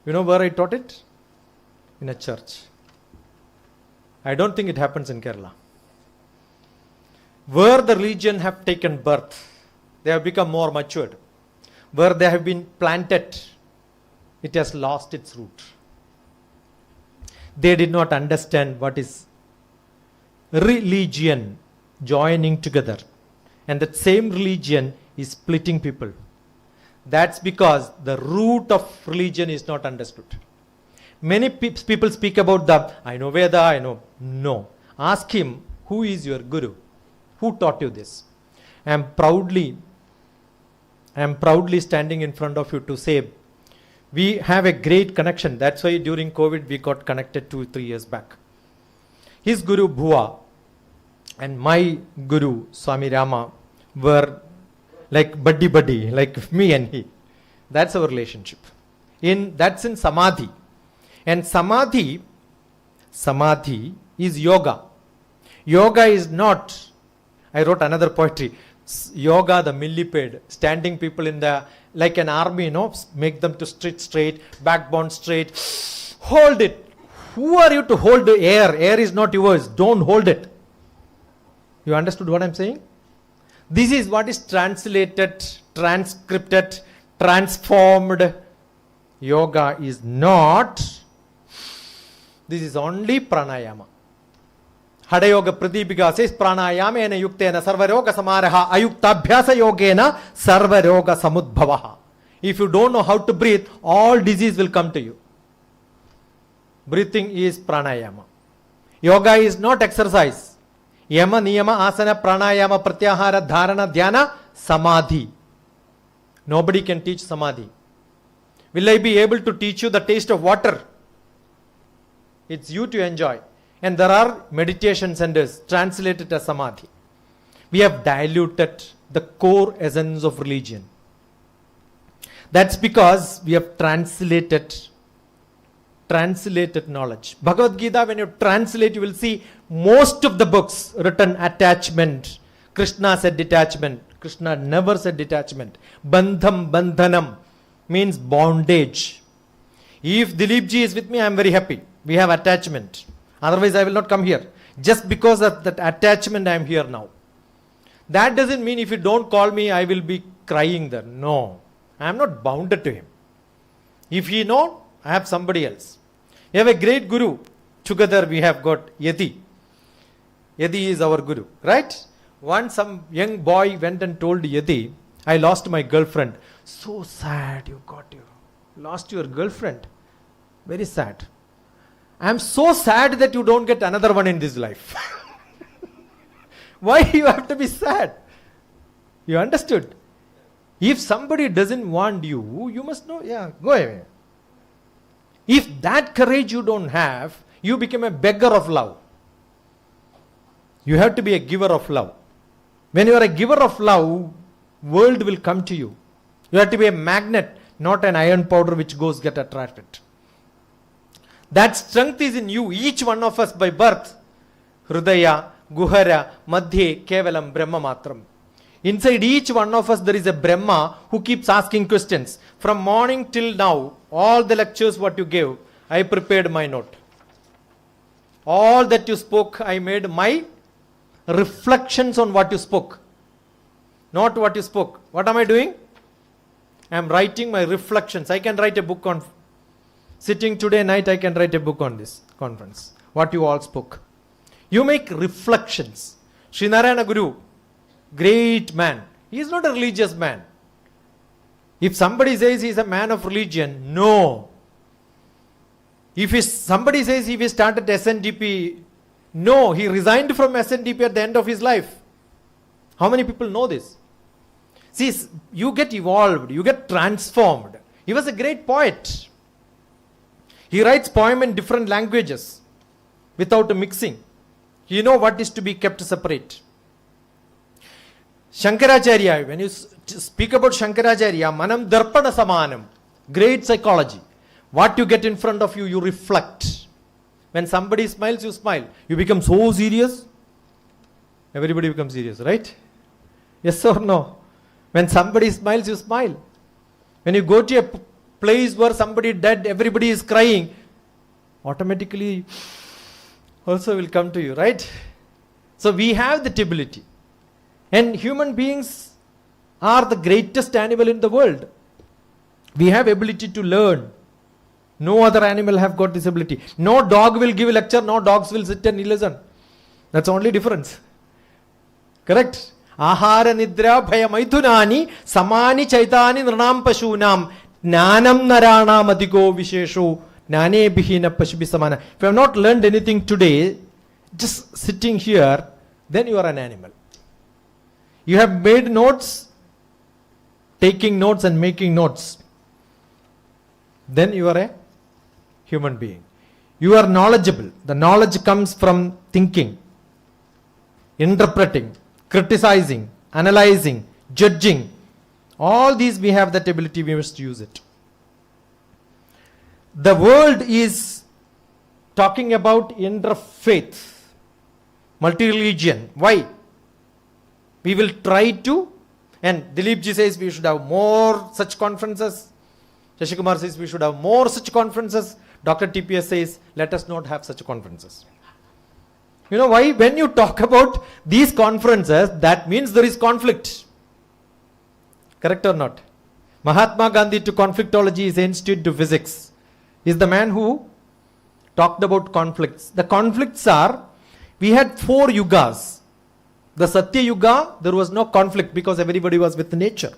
You know where I taught it? In a church. I don't think it happens in Kerala. Where the religion have taken birth, they have become more matured. Where they have been planted, it has lost its root. They did not understand what is religion joining together. And that same religion is splitting people. That's because the root of religion is not understood. Many people speak about I know Veda, I know. No. Ask him, who is your guru? Who taught you this? I am proudly standing in front of you to say, we have a great connection. That's why during COVID we got connected 2-3 years back. His guru Bhuva and my guru Swami Rama were like buddy, like me and he. That's our relationship. That's in Samadhi. And Samadhi is yoga. Yoga is not I wrote another poetry. Yoga, the millipede, standing people in the, like an army, make them to sit straight, backbone straight. Hold it. Who are you to hold the air? Air is not yours. Don't hold it. You understood what I'm saying? This is what is translated, transcripted, transformed. Yoga is not. This is only pranayama. Hadayoga Pradipika says pranayamena yuktena sarvaroga samaraha ayuktabhyasa yogena sarvaroga samudbhavaha. If you don't know how to breathe, all disease will come to you. Breathing is pranayama. Yoga is not exercise. Yama, niyama, asana, pranayama, pratyahara, dharana, dhyana, samadhi. Nobody can teach samadhi. Will I be able to teach you the taste of water? It's you to enjoy. And there are meditation centers translated as samadhi. We have diluted the core essence of religion. That's because we have translated knowledge. Bhagavad Gita, when you translate, you will see most of the books written attachment. Krishna said detachment. Krishna never said detachment. Bandham, bandhanam means bondage. If Dilip ji is with me, I am very happy. We have attachment. Otherwise, I will not come here. Just because of that attachment, I am here now. That doesn't mean if you don't call me, I will be crying there. No. I am not bounded to him. If he know, I have somebody else. You have a great guru. Together we have got Yati. Yati is our guru, right? Once some young boy went and told Yati, I lost my girlfriend. So sad you lost your girlfriend. Very sad. I am so sad that you don't get another one in this life. Why you have to be sad? You understood? If somebody doesn't want you, you must know, go away. If that courage you don't have, you become a beggar of love. You have to be a giver of love. When you are a giver of love, world will come to you. You have to be a magnet, not an iron powder which goes get attracted. That strength is in you, each one of us by birth. Hridaya, Guhara, Madhye, Kevalam, Brahma Matram. Inside each one of us there is a Brahma who keeps asking questions. From morning till now, all the lectures what you gave, I prepared my note. All that you spoke, I made my reflections on what you spoke. Not what you spoke. What am I doing? I am writing my reflections. I can write a book on sitting today night, I can write a book on this conference. What you all spoke. You make reflections. Srinarayana Guru, great man. He is not a religious man. If somebody says he is a man of religion, no. If somebody says he started SNDP, no. He resigned from SNDP at the end of his life. How many people know this? See, you get evolved, you get transformed. He was a great poet. He writes poem in different languages without mixing. You know what is to be kept separate. Shankaracharya, when you speak about Shankaracharya, manam darpana samanam, great psychology. What you get in front of you, you reflect. When somebody smiles, you smile. You become so serious. Everybody becomes serious, right? Yes or no? When somebody smiles, you smile. When you go to a place where somebody dead, everybody is crying, automatically also will come to you, right? So we have that ability. And human beings are the greatest animal in the world. We have ability to learn. No other animal have got this ability. No dog will give a lecture, no dogs will sit and listen. That's the only difference. Correct? Ahara nidra bhaya maithunani samani chaitani nranam pashunam Jnanam narana madiko vishesho nane bihina pashubhi samana. If you have not learned anything today, just sitting here, then you are an animal. You have made notes, taking notes and making notes. Then you are a human being. You are knowledgeable. The knowledge comes from thinking, interpreting, criticizing, analyzing, judging. All these we have that ability, we must use it. The world is talking about interfaith, multi-religion. Why? We will try to, and Dilip ji says we should have more such conferences. Shashikumar says we should have more such conferences. Dr. TPS says let us not have such conferences. You know why? When you talk about these conferences, that means there is conflict. Correct or not? Mahatma Gandhi to conflictology is Institute to physics. Is the man who talked about conflicts. The conflicts are, we had 4 yugas. The Satya Yuga, there was no conflict because everybody was with nature.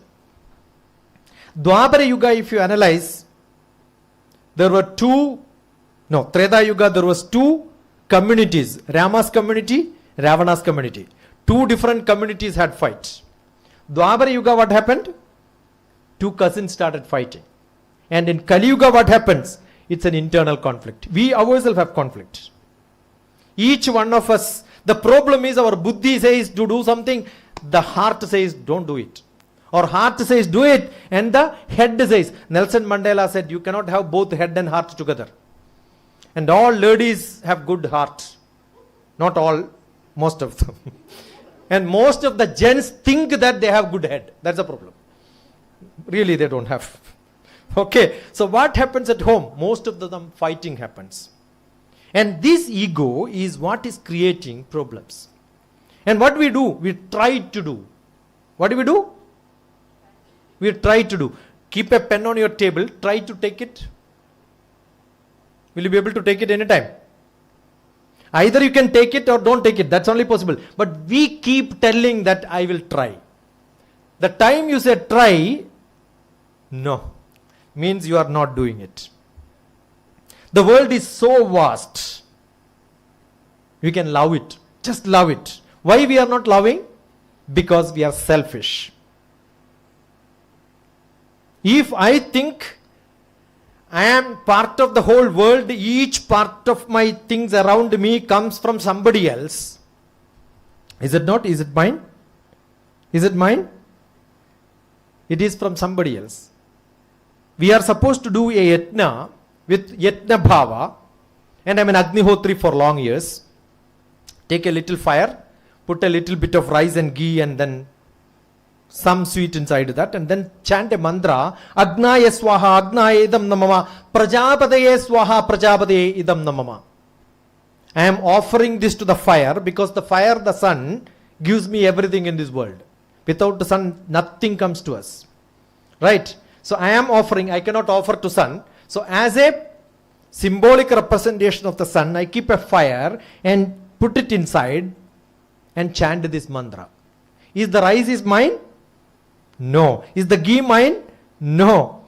Dwapara Yuga, if you analyze, there were Treta Yuga, there was 2 communities, Rama's community, Ravana's community. 2 different communities had fights. Dwapara Yuga, what happened? 2 cousins started fighting. And in Kali Yuga, what happens? It's an internal conflict. We ourselves have conflict. Each one of us, the problem is our buddhi says to do something, the heart says don't do it. Or heart says do it, and the head says. Nelson Mandela said you cannot have both head and heart together. And all ladies have good heart. Not all, most of them. And most of the gents think that they have good head. That's the problem. Really they don't have. Okay, so what happens at home? Most of the time fighting happens. And this ego is what is creating problems. And what we do? We try to do. What do? We try to do. Keep a pen on your table, try to take it. Will you be able to take it anytime? Either you can take it or don't take it. That's only possible. But we keep telling that I will try. The time you say try, no, means you are not doing it. The world is so vast. We can love it. Just love it. Why we are not loving? Because we are selfish. If I think I am part of the whole world, each part of my things around me comes from somebody else. Is it not? Is it mine? Is it mine? It is from somebody else. We are supposed to do a yatna with yatna bhava, and I am an Agnihotri for long years. Take a little fire, put a little bit of rice and ghee and then some sweet inside that, and then chant a mantra, Agnaya Swaha, Agnaya Idam Namama, Prajapadaye Swaha, Prajapadaye Idam Namama. I am offering this to the fire because the fire, the sun, gives me everything in this world. Without the sun, nothing comes to us. Right? So I am offering, I cannot offer to sun. So as a symbolic representation of the sun, I keep a fire and put it inside and chant this mantra. Is the rice is mine? No. Is the ghee mine? No.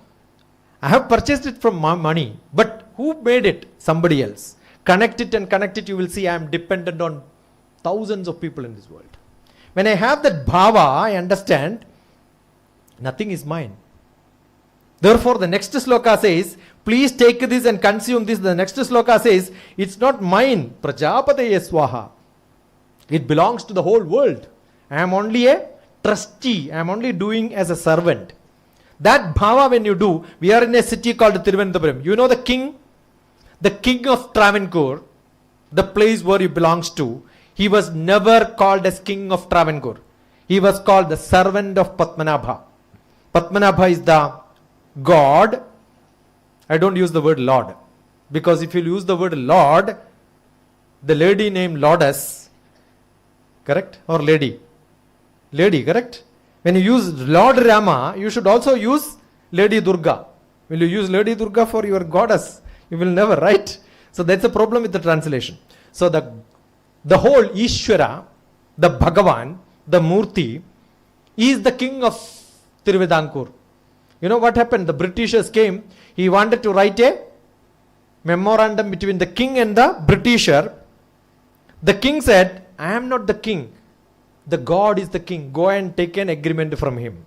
I have purchased it from my money. But who made it? Somebody else. Connect it and connect it, you will see I am dependent on thousands of people in this world. When I have that bhava, I understand nothing is mine. Therefore, the next sloka says, please take this and consume this. The next sloka says, it's not mine. Prajapataye swaha. It belongs to the whole world. I am only a trustee. I am only doing as a servant. That bhava when you do, we are in a city called Thiruvananthapuram. You know the king? The king of Travancore, the place where he belongs to, he was never called as king of Travancore. He was called the servant of Padmanabha. Padmanabha is the God. I don't use the word Lord. Because if you use the word Lord, the lady named Lourdes, correct? Or lady? Lady, correct? When you use Lord Rama, you should also use Lady Durga. Will you use Lady Durga for your goddess? You will never, right? So that's a problem with the translation. So the whole Ishvara, the Bhagavan, the Murti, is the king of Tiruvidankur. You know what happened? The Britishers came. He wanted to write a memorandum between the king and the Britisher. The king said, I am not the king. The God is the king. Go and take an agreement from him.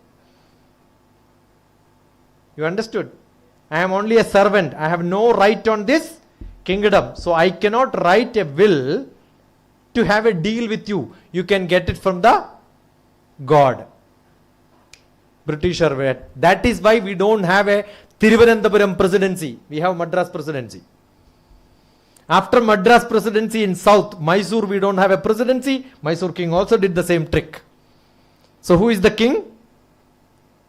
You understood? I am only a servant. I have no right on this kingdom. So I cannot write a will to have a deal with you. You can get it from the God. Britisher way. That is why we don't have a Thiruvananthapuram presidency. We have Madras presidency. After Madras presidency in south, Mysore, we don't have a presidency. Mysore king also did the same trick. So who is the king?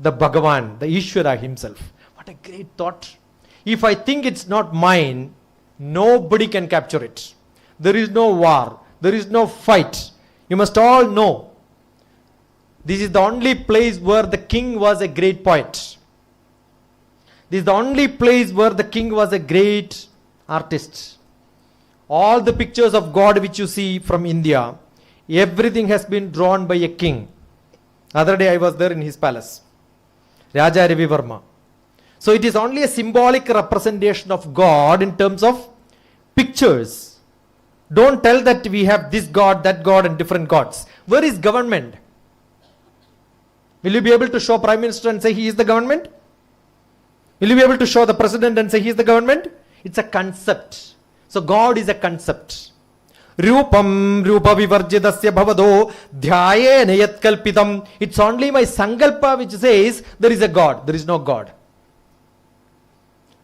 The Bhagavan, the Ishvara himself. What a great thought. If I think it's not mine, nobody can capture it. There is no war. There is no fight. You must all know. This is the only place where the king was a great poet. This is the only place where the king was a great artist. All the pictures of God which you see from India, everything has been drawn by a king. Other day I was there in his palace. Raja Ravi Varma. So it is only a symbolic representation of God in terms of pictures. Don't tell that we have this God, that God and different gods. Where is government? Will you be able to show Prime Minister and say he is the government? Will you be able to show the President and say he is the government? It's a concept. So God is a concept. Rupam Rupa Vivarjidasya Bhavado Dhyaye Nayat Kalpitam. It's only my Sankalpa which says there is a God. There is no God.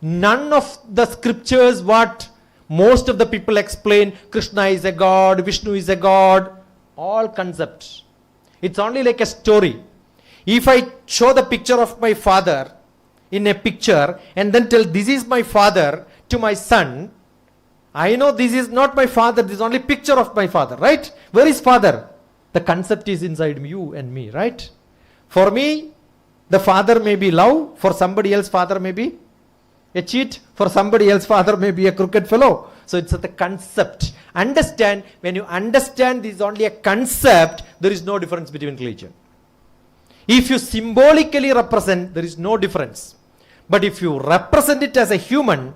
None of the scriptures what most of the people explain, Krishna is a God, Vishnu is a God, all concepts. It's only like a story. If I show the picture of my father in a picture and then tell this is my father to my son, I know this is not my father, this is only picture of my father, right? Where is father? The concept is inside you and me, right? For me, the father may be love, for somebody else father may be a cheat, for somebody else father may be a crooked fellow. So it's the concept. Understand, when you understand this is only a concept, there is no difference between religion. If you symbolically represent, there is no difference. But if you represent it as a human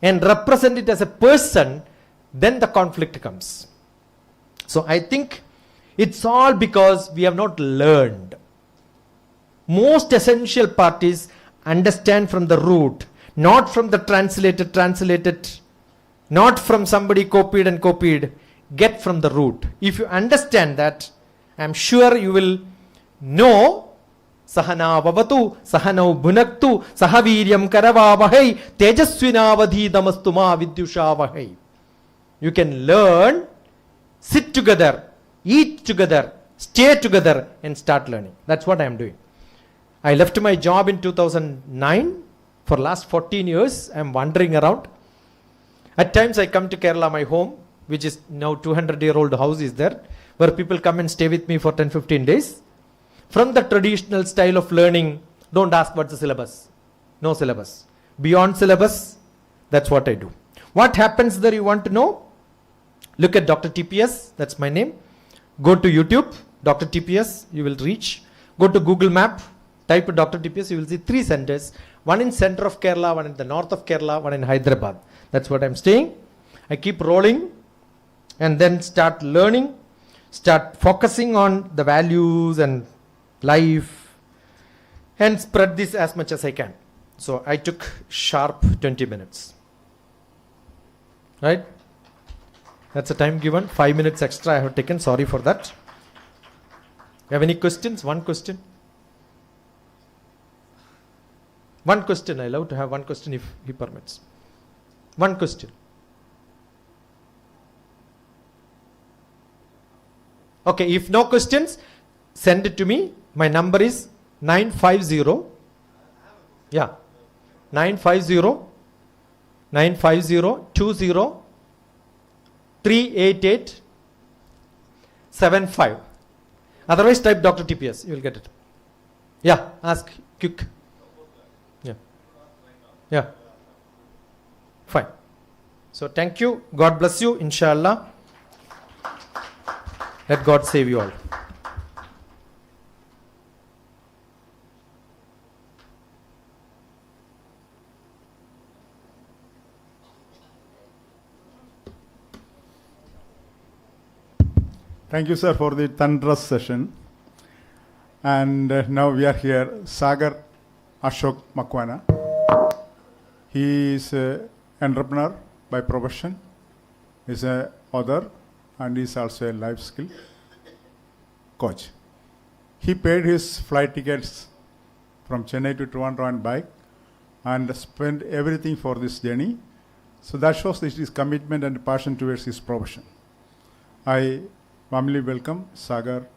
and represent it as a person, then the conflict comes. So I think it's all because we have not learned. Most essential part is understand from the root, not from the translated, not from somebody copied and copied. Get from the root. If you understand that, I am sure you will know Sahana Vavatu, Sahanau Bhunaktu, Sahaviryam Karavavahai, Tejaswinavadhi Damastuma Vidyushavahai. You can learn, sit together, eat together, stay together and start learning. That's what I am doing. I left my job in 2009. For last 14 years, I am wandering around. At times I come to Kerala, my home, which is now 200-year-old house is there, where people come and stay with me for 10-15 days. From the traditional style of learning, don't ask what's the syllabus. No syllabus. Beyond syllabus, that's what I do. What happens there you want to know? Look at Dr. TPS, that's my name. Go to YouTube, Dr. TPS, you will reach. Go to Google Map, type Dr. TPS, you will see 3 centers. One in center of Kerala, one in the north of Kerala, one in Hyderabad. That's what I'm staying. I keep rolling and then start learning, start focusing on the values and life and spread this as much as I can. So I took sharp 20 minutes. Right? That's the time given. 5 minutes extra I have taken. Sorry for that. You have any questions? One question. One question. I love to have one question if he permits. One question. Okay, if no questions, send it to me. My number is 950. Yeah. 950 20 388 75. Otherwise type Dr. TPS. You will get it. Yeah, ask quick. Yeah. Yeah. Fine. So thank you. God bless you. Inshallah. Let God save you all. Thank you, sir, for the thunderous session. And now we are here, Sagar Ashok Makwana. He is an entrepreneur by profession. He is an author and he is also a life skill coach. He paid his flight tickets from Chennai to Toronto and back and spent everything for this journey. So that shows his commitment and passion towards his profession. I warmly welcome Sagar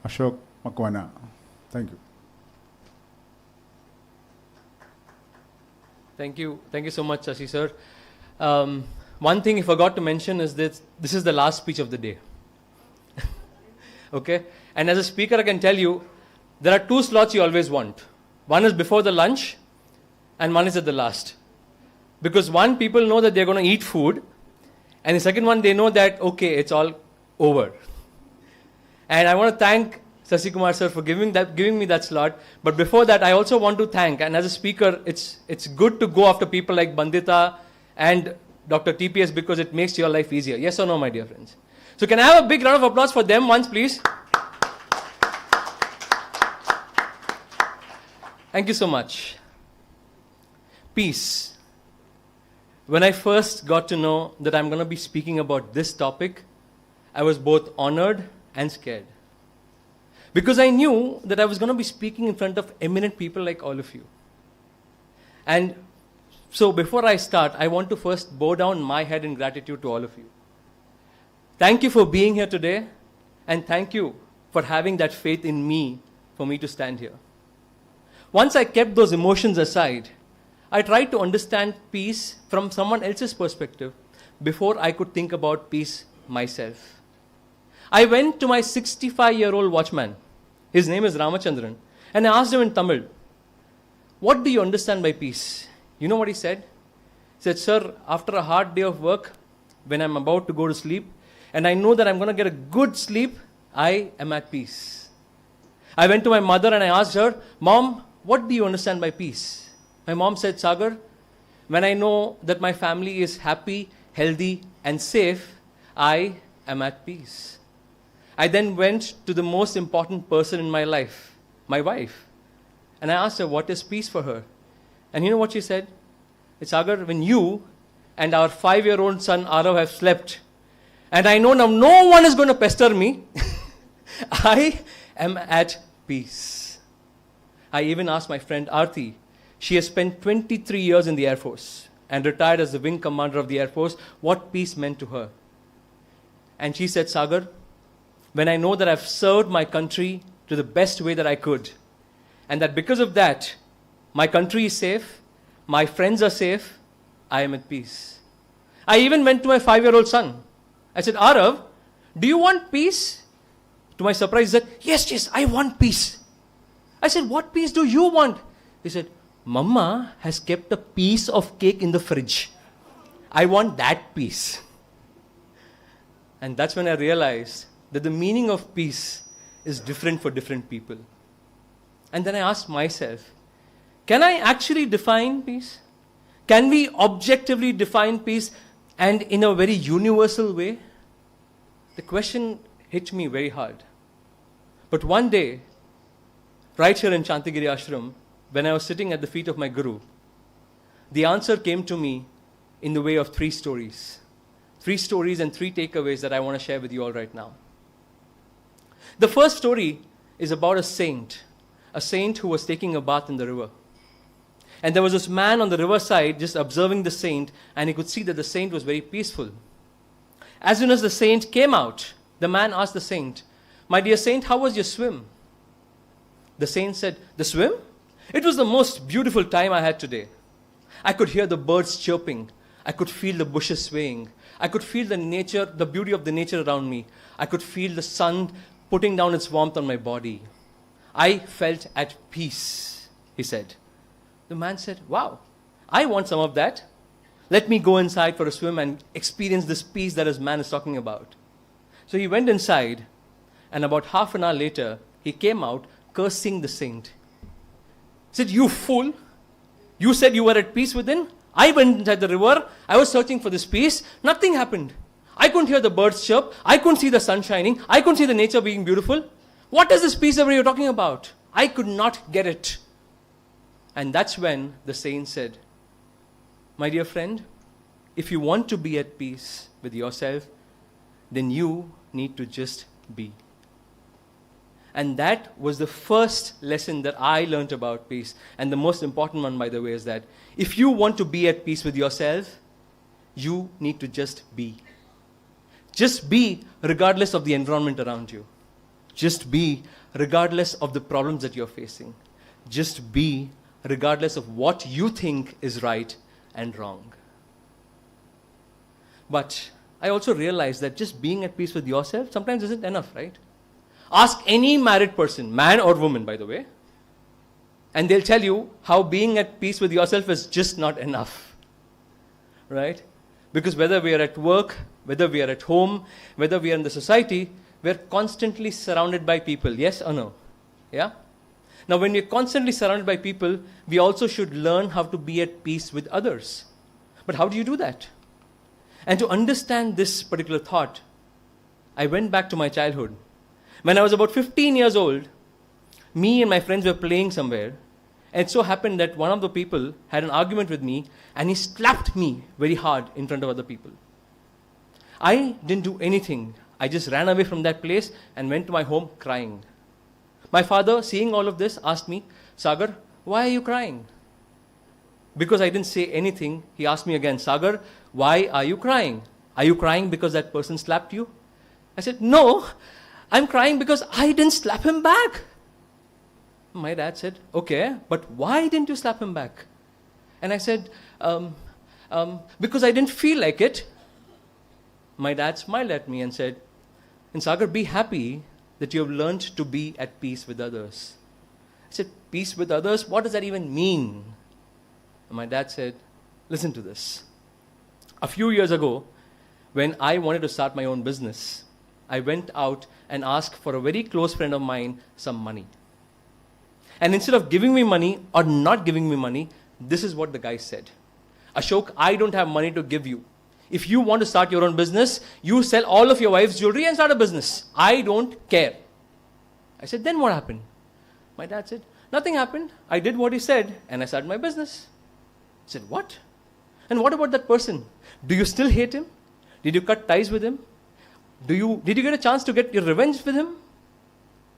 Ashok Makwana. Thank you. Thank you so much, Shashi sir. One thing I forgot to mention is that this is the last speech of the day. Okay? And as a speaker, I can tell you, there are two slots you always want. One is before the lunch, and one is at the last. Because one, people know that they're going to eat food, and the second one, they know that, okay, it's all over. And I want to thank Sasi Kumar sir for giving me that slot. But before that, I also want to thank, and as a speaker, it's good to go after people like Bandita and Dr. TPS because it makes your life easier. Yes or no, my dear friends? So can I have a big round of applause for them once, please? Thank you so much. Peace. When I first got to know that I'm going to be speaking about this topic, I was both honored and scared. Because I knew that I was going to be speaking in front of eminent people like all of you. And so before I start, I want to first bow down my head in gratitude to all of you. Thank you for being here today, and thank you for having that faith in me for me to stand here. Once I kept those emotions aside, I tried to understand peace from someone else's perspective before I could think about peace myself. I went to my 65-year-old watchman. His name is Ramachandran. And I asked him in Tamil, what do you understand by peace? You know what he said? He said, sir, after a hard day of work, when I'm about to go to sleep, and I know that I'm going to get a good sleep, I am at peace. I went to my mother and I asked her, Mom, what do you understand by peace? My mom said, Sagar, when I know that my family is happy, healthy, and safe, I am at peace. I then went to the most important person in my life, my wife. And I asked her, what is peace for her? And you know what she said? It's Sagar, when you and our 5-year-old son Arav have slept, and I know now no one is going to pester me, I am at peace. I even asked my friend Aarti. She has spent 23 years in the Air Force and retired as the wing commander of the Air Force, what peace meant to her. And she said, Sagar, when I know that I've served my country to the best way that I could, and that because of that, my country is safe, my friends are safe, I am at peace. I even went to my 5-year-old son. I said, Arav, do you want peace? To my surprise, he said, yes, I want peace. I said, what peace do you want? He said, Mama has kept a piece of cake in the fridge. I want that peace. And that's when I realized that the meaning of peace is different for different people. And then I asked myself, can I actually define peace? Can we objectively define peace and in a very universal way? The question hit me very hard. But one day, right here in Santhigiri Ashram, when I was sitting at the feet of my Guru, the answer came to me in the way of 3 stories. 3 stories and 3 takeaways that I want to share with you all right now. The first story is about a saint who was taking a bath in the river. And there was this man on the riverside just observing the saint, and he could see that the saint was very peaceful. As soon as the saint came out, the man asked the saint, my dear saint, how was your swim? The saint said, the swim? It was the most beautiful time I had today. I could hear the birds chirping. I could feel the bushes swaying. I could feel the beauty of the nature around me. I could feel the sun putting down its warmth on my body. I felt at peace, he said. The man said, wow, I want some of that. Let me go inside for a swim and experience this peace that this man is talking about. So he went inside, and about half an hour later, he came out cursing the saint. He said, you fool, you said you were at peace within. I went inside the river, I was searching for this peace, nothing happened. I couldn't hear the birds chirp, I couldn't see the sun shining, I couldn't see the nature being beautiful. What is this peace that you're talking about? I could not get it. And that's when the saint said, my dear friend, if you want to be at peace with yourself, then you need to just be. And that was the first lesson that I learned about peace. And the most important one, by the way, is that if you want to be at peace with yourself, you need to just be. Just be regardless of the environment around you. Just be regardless of the problems that you're facing. Just be regardless of what you think is right and wrong. But I also realize that just being at peace with yourself sometimes isn't enough, right? Ask any married person, man or woman, by the way, and they'll tell you how being at peace with yourself is just not enough, right? Because whether we are at work, whether we are at home, whether we are in the society, we're constantly surrounded by people, yes or no? Yeah? Now, when we're constantly surrounded by people, we also should learn how to be at peace with others. But how do you do that? And to understand this particular thought, I went back to my childhood. When I was about 15 years old, me and my friends were playing somewhere, and it so happened that one of the people had an argument with me, and he slapped me very hard in front of other people. I didn't do anything. I just ran away from that place and went to my home crying. My father, seeing all of this, asked me, Sagar, why are you crying? Because I didn't say anything, he asked me again, Sagar, why are you crying? Are you crying because that person slapped you? I said, no, I'm crying because I didn't slap him back. My dad said, okay, but why didn't you slap him back? And I said, because I didn't feel like it. My dad smiled at me and said, and Sagar, be happy that you have learned to be at peace with others. I said, peace with others? What does that even mean? And my dad said, listen to this. A few years ago, when I wanted to start my own business, I went out and asked for a very close friend of mine some money. And instead of giving me money or not giving me money, this is what the guy said. Ashok, I don't have money to give you. If you want to start your own business, you sell all of your wife's jewelry and start a business. I don't care. I said, then what happened? My dad said, nothing happened. I did what he said and I started my business. I said, what? And what about that person? Do you still hate him? Did you cut ties with him? Did you get a chance to get your revenge with him?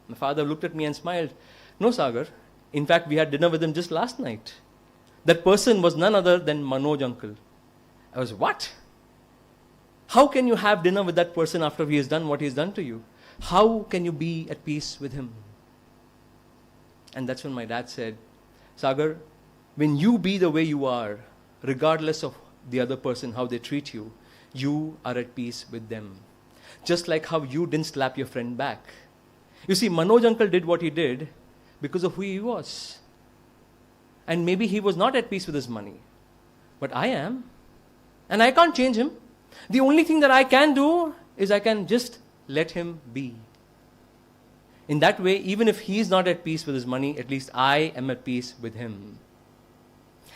My father looked at me and smiled. No, Sagar. In fact, we had dinner with him just last night. That person was none other than Manoj uncle. I was, what? How can you have dinner with that person after he has done what he has done to you? How can you be at peace with him? And that's when my dad said, Sagar, when you be the way you are, regardless of the other person, how they treat you, you are at peace with them. Just like how you didn't slap your friend back. You see, Manoj uncle did what he did because of who he was. And maybe he was not at peace with his money. But I am. And I can't change him. The only thing that I can do is I can just let him be. In that way, even if he is not at peace with his money, at least I am at peace with him.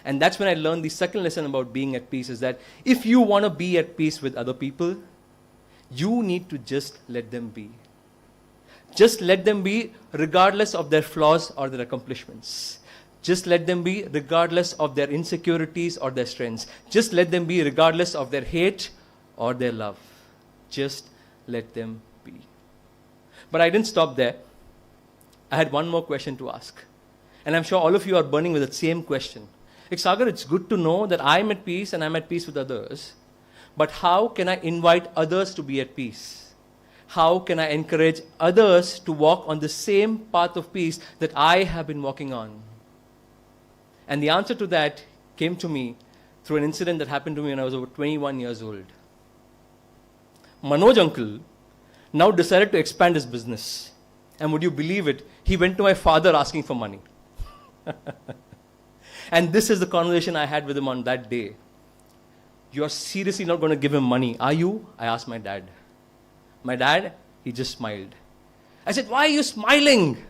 And that's when I learned the second lesson about being at peace, is that if you want to be at peace with other people, you need to just let them be. Just let them be regardless of their flaws or their accomplishments. Just let them be regardless of their insecurities or their strengths. Just let them be regardless of their hate or their love. Just let them be. But I didn't stop there. I had one more question to ask. And I'm sure all of you are burning with the same question. Like, Sagar, it's good to know that I'm at peace and I'm at peace with others. But how can I invite others to be at peace? How can I encourage others to walk on the same path of peace that I have been walking on? And the answer to that came to me through an incident that happened to me when I was over 21 years old. Manoj uncle now decided to expand his business. And would you believe it? He went to my father asking for money. And this is the conversation I had with him on that day. You are seriously not going to give him money, are you? I asked my dad. My dad, he just smiled. I said, why are you smiling?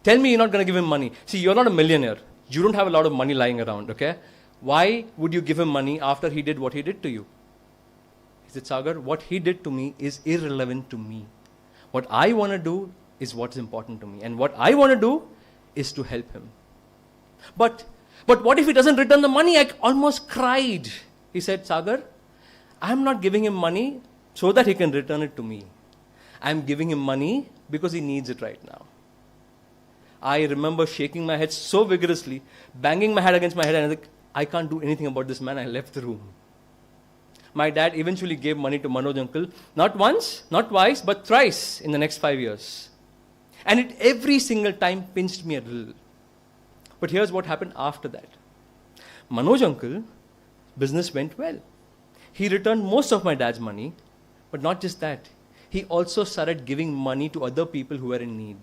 Tell me you're not going to give him money. See, you're not a millionaire. You don't have a lot of money lying around, okay? Why would you give him money after he did what he did to you? He said, Sagar, what he did to me is irrelevant to me. What I want to do is what's important to me. And what I want to do is to help him. But what if he doesn't return the money? I almost cried. He said, Sagar, I'm not giving him money so that he can return it to me. I'm giving him money because he needs it right now. I remember shaking my head so vigorously, banging my head against my head, and I was like, I can't do anything about this man. I left the room. My dad eventually gave money to Manoj uncle, not once, not twice, but thrice in the next 5 years. And it every single time pinched me a little. But here's what happened after that. Manoj uncle, business went well. He returned most of my dad's money, but not just that. He also started giving money to other people who were in need.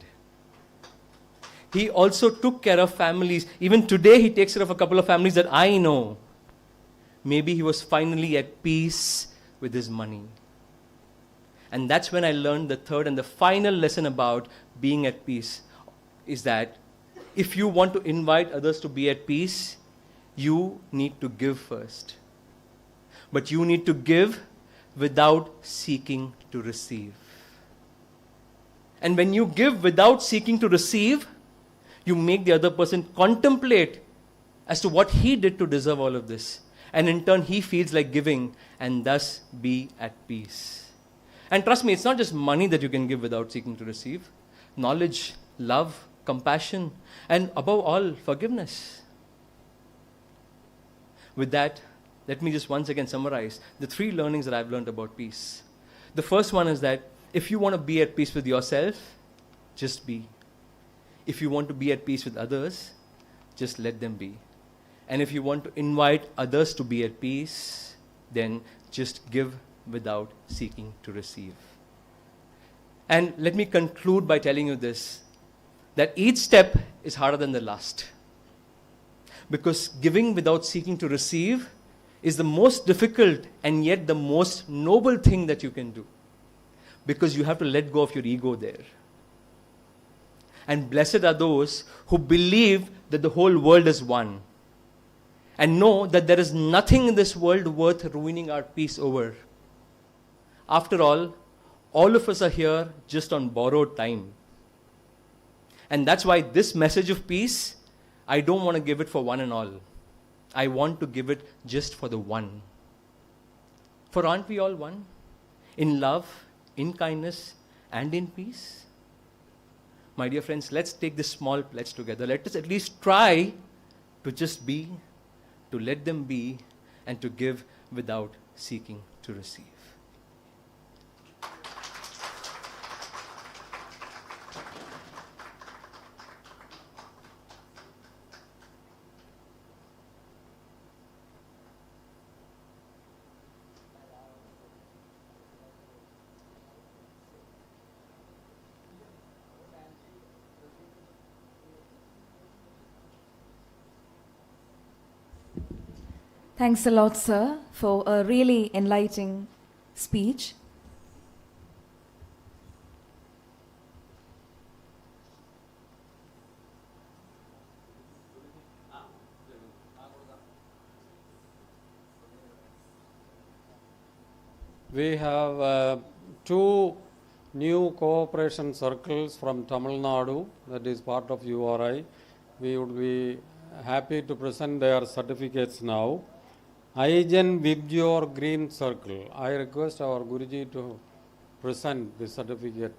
He also took care of families. Even today, he takes care of a couple of families that I know. Maybe he was finally at peace with his money. And that's when I learned the third and the final lesson about being at peace is that if you want to invite others to be at peace, you need to give first. But you need to give without seeking to receive. And when you give without seeking to receive, you make the other person contemplate as to what he did to deserve all of this. And in turn, he feels like giving and thus be at peace. And trust me, it's not just money that you can give without seeking to receive. Knowledge, love, compassion, and above all, forgiveness. With that, let me just once again summarize the 3 learnings that I've learned about peace. The first one is that if you want to be at peace with yourself, just be. If you want to be at peace with others, just let them be. And if you want to invite others to be at peace, then just give without seeking to receive. And let me conclude by telling you this, that each step is harder than the last. Because giving without seeking to receive is the most difficult and yet the most noble thing that you can do. Because you have to let go of your ego there. And blessed are those who believe that the whole world is one. And know that there is nothing in this world worth ruining our peace over. After all of us are here just on borrowed time. And that's why this message of peace, I don't want to give it for one and all. I want to give it just for the one. For aren't we all one? In love, in kindness, and in peace? My dear friends, let's take this small pledge together. Let us at least try to just be, to let them be, and to give without seeking to receive. Thanks a lot, sir, for a really enlightening speech. We have 2 new cooperation circles from Tamil Nadu, that is part of URI. We would be happy to present their certificates now. Aijen Vibjor Green Circle. I request our Guruji to present the certificate.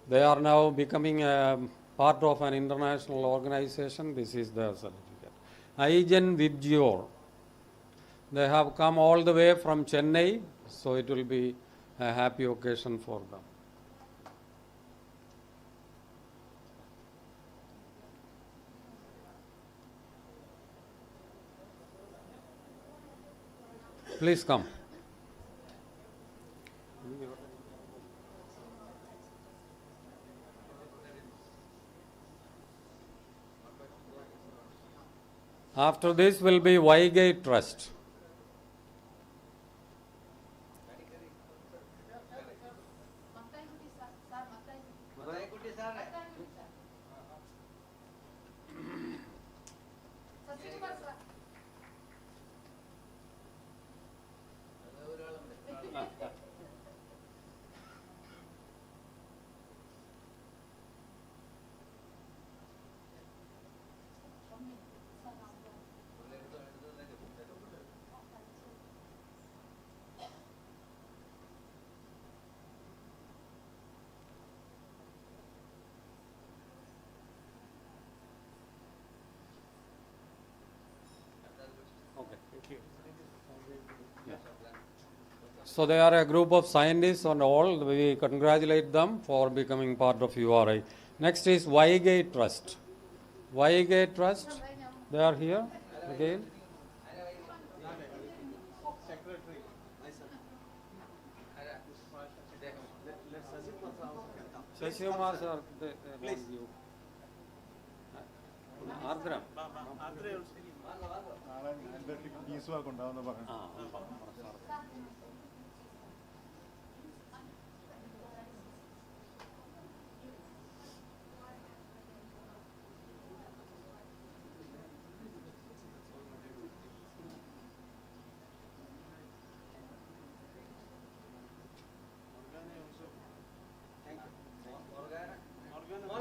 They are now becoming a part of an international organization. This is their certificate. Aijen Vibjor. They have come all the way from Chennai, so it will be a happy occasion for them. Please come. After this will be Waigate Trust. So they are a group of scientists and all. We congratulate them for becoming part of URI. Next is Waigate Trust. Waigate Trust, they are here again. Shashikumar sir, they want you. Ardra.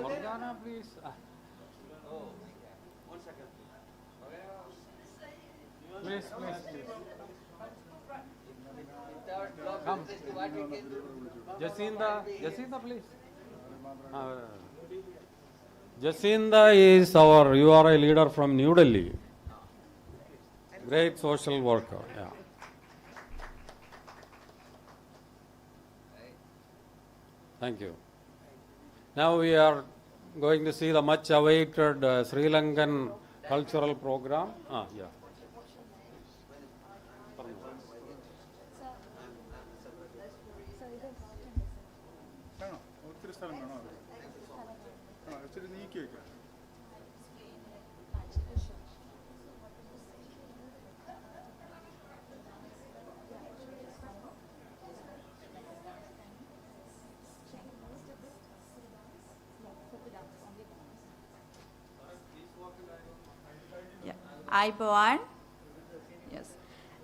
Morgana, please. Please, please. Come. Jacinda, please. Jacinda is our URI leader from New Delhi. Great social worker. Yeah. Thank you. Now we are going to see the much awaited Sri Lankan cultural program. Yeah. Iboan. Yes.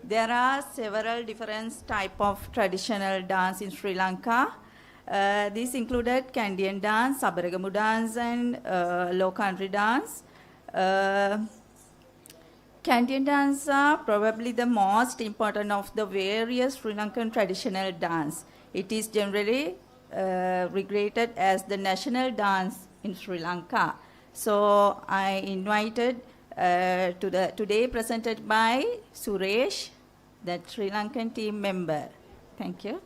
There are several different type of traditional dance in Sri Lanka. These included Kandyan dance, Sabaragamu dance, and low country dance. Kandyan dance are probably the most important of the various Sri Lankan traditional dance. It is generally regarded as the national dance in Sri Lanka. So I invited today presented by Suresh, that Sri Lankan team member. Thank you.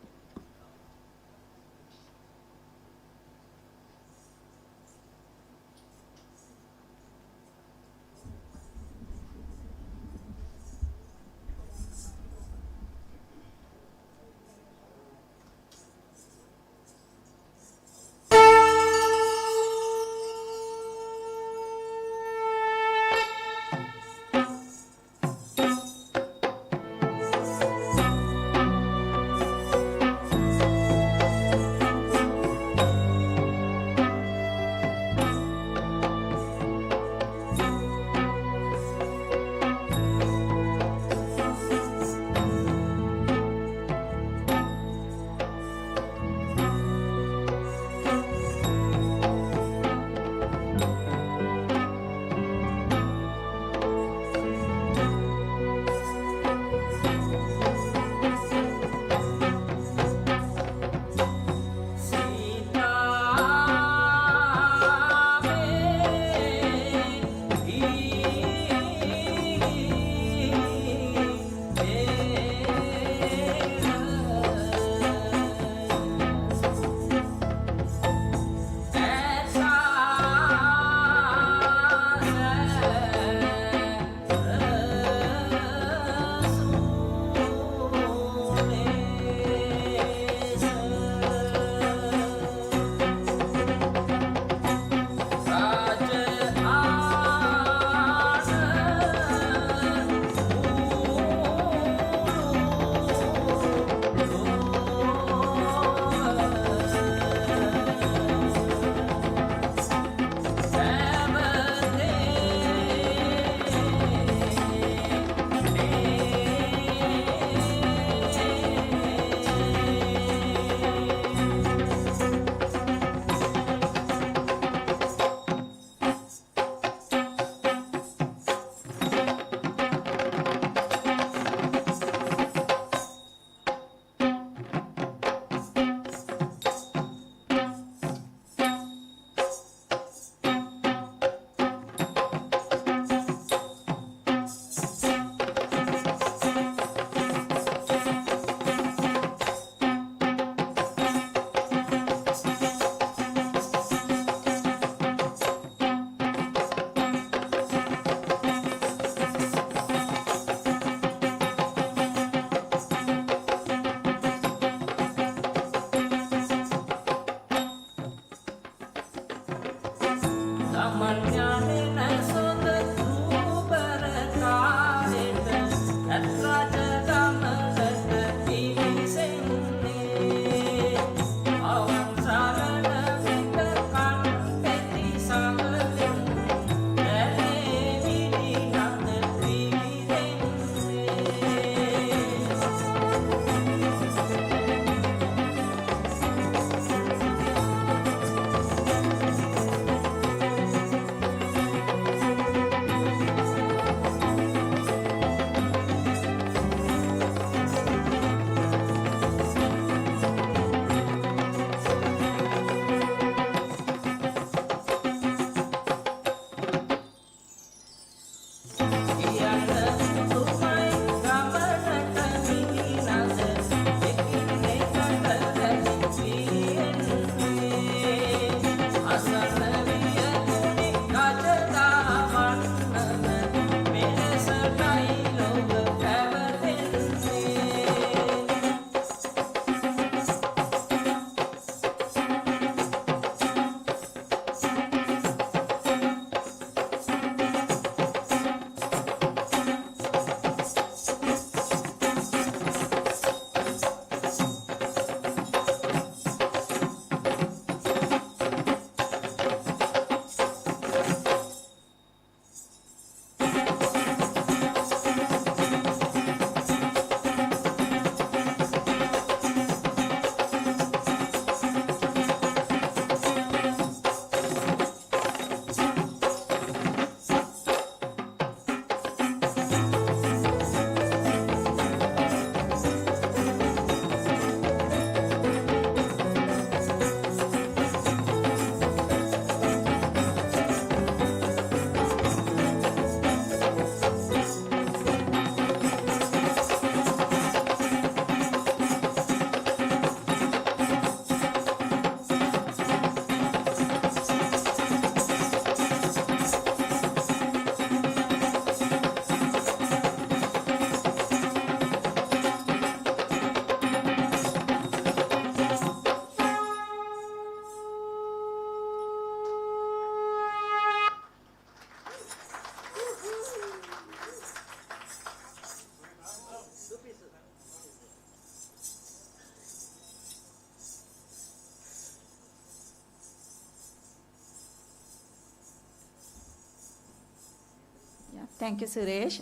Thank you, Suresh.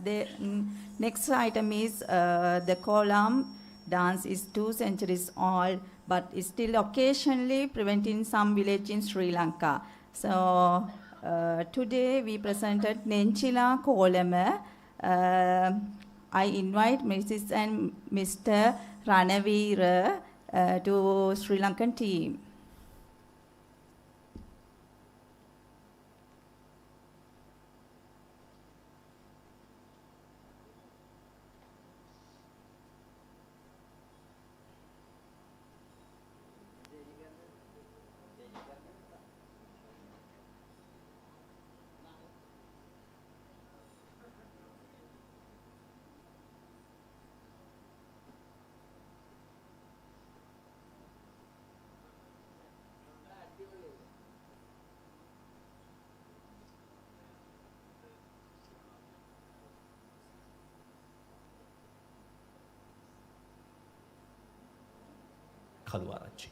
The next item is the kolam dance is 2 centuries old, but is still occasionally present in some village in Sri Lanka. So today we presented Nenchila Kolama. I invite Mrs. and Mr. Ranavira to Sri Lankan team. Kaluarachchi.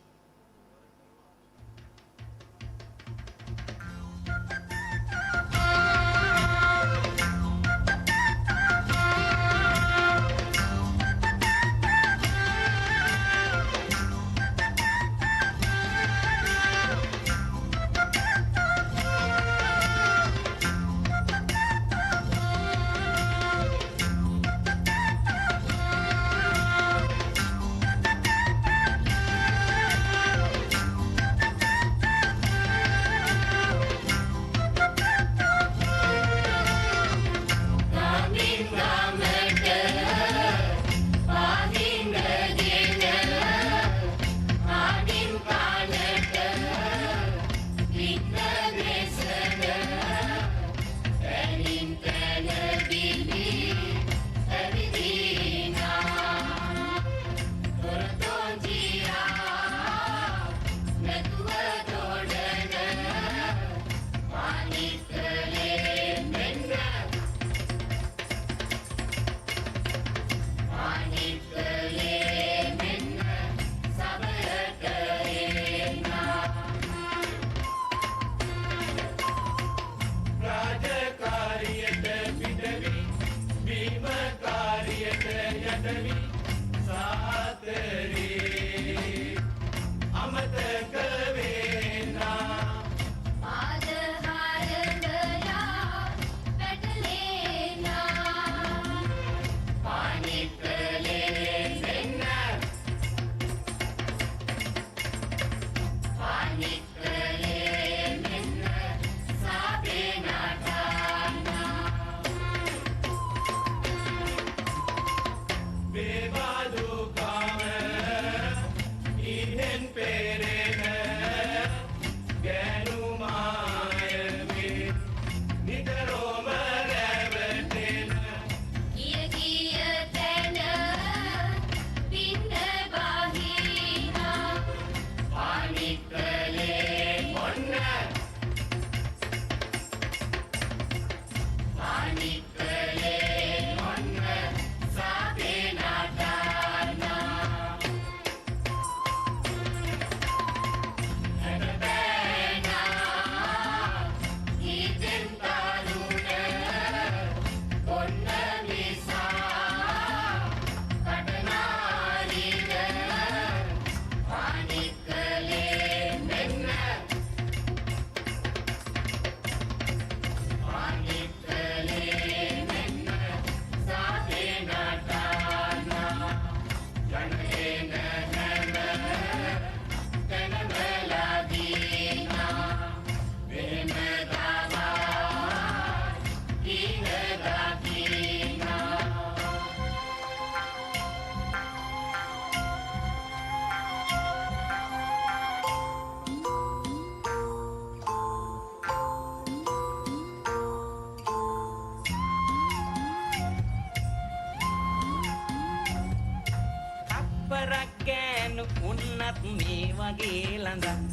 මිනු උන්නත් මේ වගේ ළඟ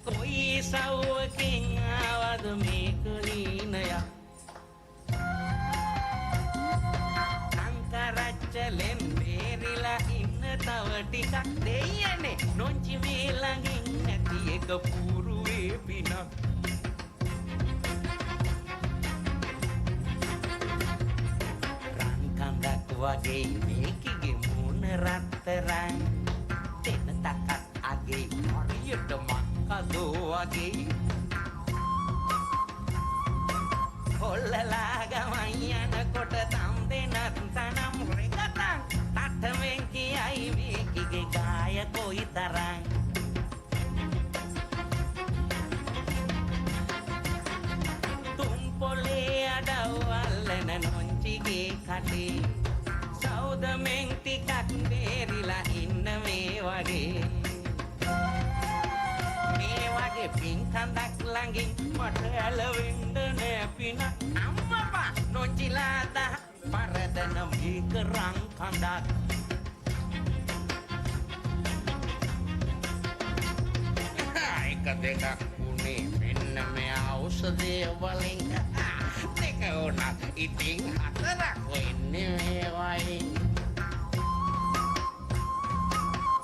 කොයි සව්වකින් ආවද මේ කුලීනයා අංකරච්චලෙන් බේරිලා ඉන්න තව ටිකක් දෙයනේ නොංචි මේ ළඟින් නැති එක පුරුවේ පිනක් රන්කඳක් වගේ මේකිගේ මූණ රත්තරන් දෙන තකත් අගේ හරියට මක්කදෝ වගේ කොල්ලලා ගමන් යනකොට තම් දෙනත් තනම් රෙකතන් තට්ටමෙන් කියයි මේකිගේ ගාය කොයි තරම් තුන් පොලේ අඩවල්ලන නොංචිගේ කටේ සෞදමෙන් ටිකක් බේරිලා ඉන්න මේ වගේ මේ වගේ පින්කඳක් ළඟින් මට ඇලවෙන්න නෑ පින අම්මපා නොංචිලා දහ පරදන මේක රං කඳක් එක දෙකක් උනේ මෙන්න මේ ඖෂධය වලින් දෙක උනත් ඉතින් හතරක් වෙන්නේ මේ වයින්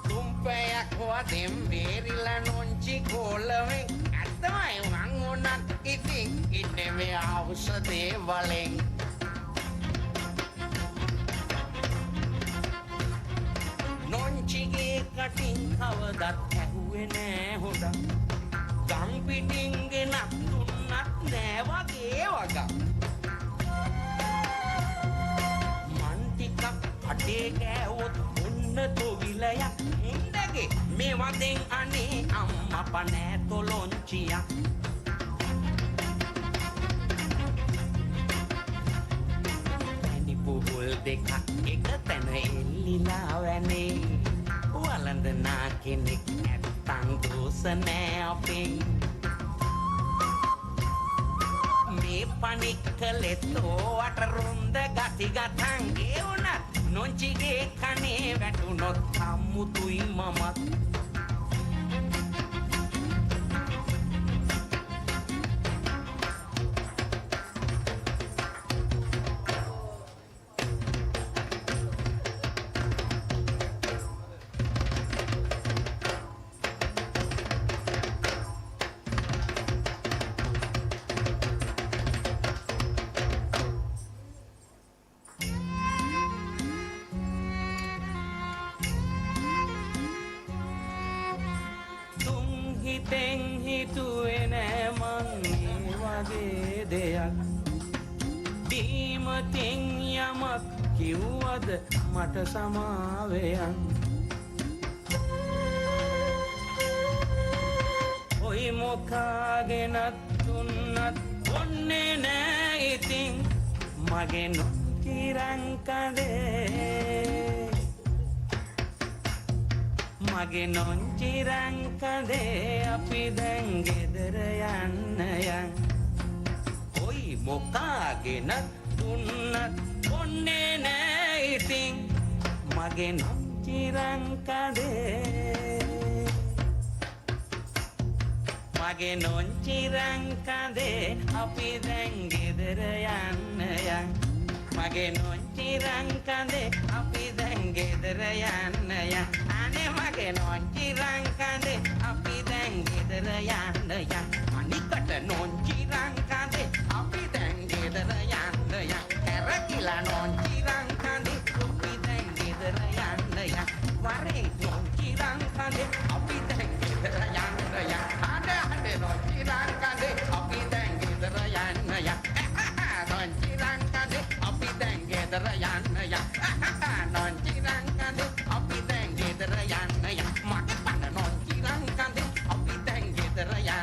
තුම්පයක් වදෙන් බේරිලා නොංචි කොලවෙන් ඇත්තමයි මං උනත් ඉතින් ඉන්නේ මේ ඖෂධය වලින් නොංචිගේ කටින් කවදත් ඇහුවේ නෑ හොඳක් ගම් පිටින් ගෙනත් දුන්නත් නෑ වගේ වගක් මන් ටිකක් අඩේ ගෑවොත් ඔන්න තොවිලයක් මුන්දගේ මේ වදෙන් අනේ අම්මපා නෑ තොලොංචියක් පැණි පුහුල් දෙකක් එක තැන එල්ලිලා වැනේ වළඳනා කෙනෙක් නැත්තං දෝස නෑ අපෙන් මේ පනික්කලෙත් ඕවට රුන්ද ගති ගතන් ඒ වුණත් නොංචිගේ කනේ වැටුනොත් අම්මුතුයි මමත් හිතෙන් හිතුවේ නෑ මං මේ වගේ දෙයක් දීමතින් යමක් කිව්වද මට සමාවෙයන් ඔයි මොකාගෙනත් දුන්නත් ඔන්නේ නෑ ඉතින් මගේ නොකිරංකඩේ මගේ නොංචිරංකඩේ අපි දැන් ගෙදර යන්න යන් කොයි මොකාගෙනත් දුන්නත් ඔන්නේ නෑ ඉතින් මගේ නොංචිරංකඩේ මගේ නොංචිරංකඩේ අපි දැන් ගෙදර යන්න යන් මගේ නොංචිරංකඩේ අපි දැන් ගෙදර යන්න යන් අනේ මගේ නොංචිරංකඩේ අපි දැන් ගෙදර යන්න යන් අනිකට නොංචිරංකඩේ අපි දැන් ගෙදර යන්න යන් හැරකිලා නොංචිරංකඩේ අපි දැන් ගෙදර යන්න යන් වරේ නොංචිරංකඩේ අපි දැන් ගෙදර යන්න යන් අඩ නොංචිරංකඩේ අපි දැන් ගෙදර යන්න යන් නොංචිරංකඩේ අපි දැන් ගෙදර යන්න යන් නොංචිරංකඩේ අපි දැන් ගෙදර යන්න යන් මට පන නොංචිරංකඩේ අපි දැන් ගෙදර යන්න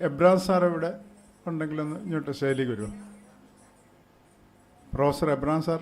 എബ്രാം സാർ ഇവിടെ ഉണ്ടെങ്കിലൊന്ന് ഇങ്ങോട്ട് ശൈലിക്ക് വരുമോ? Professor Abraham sir.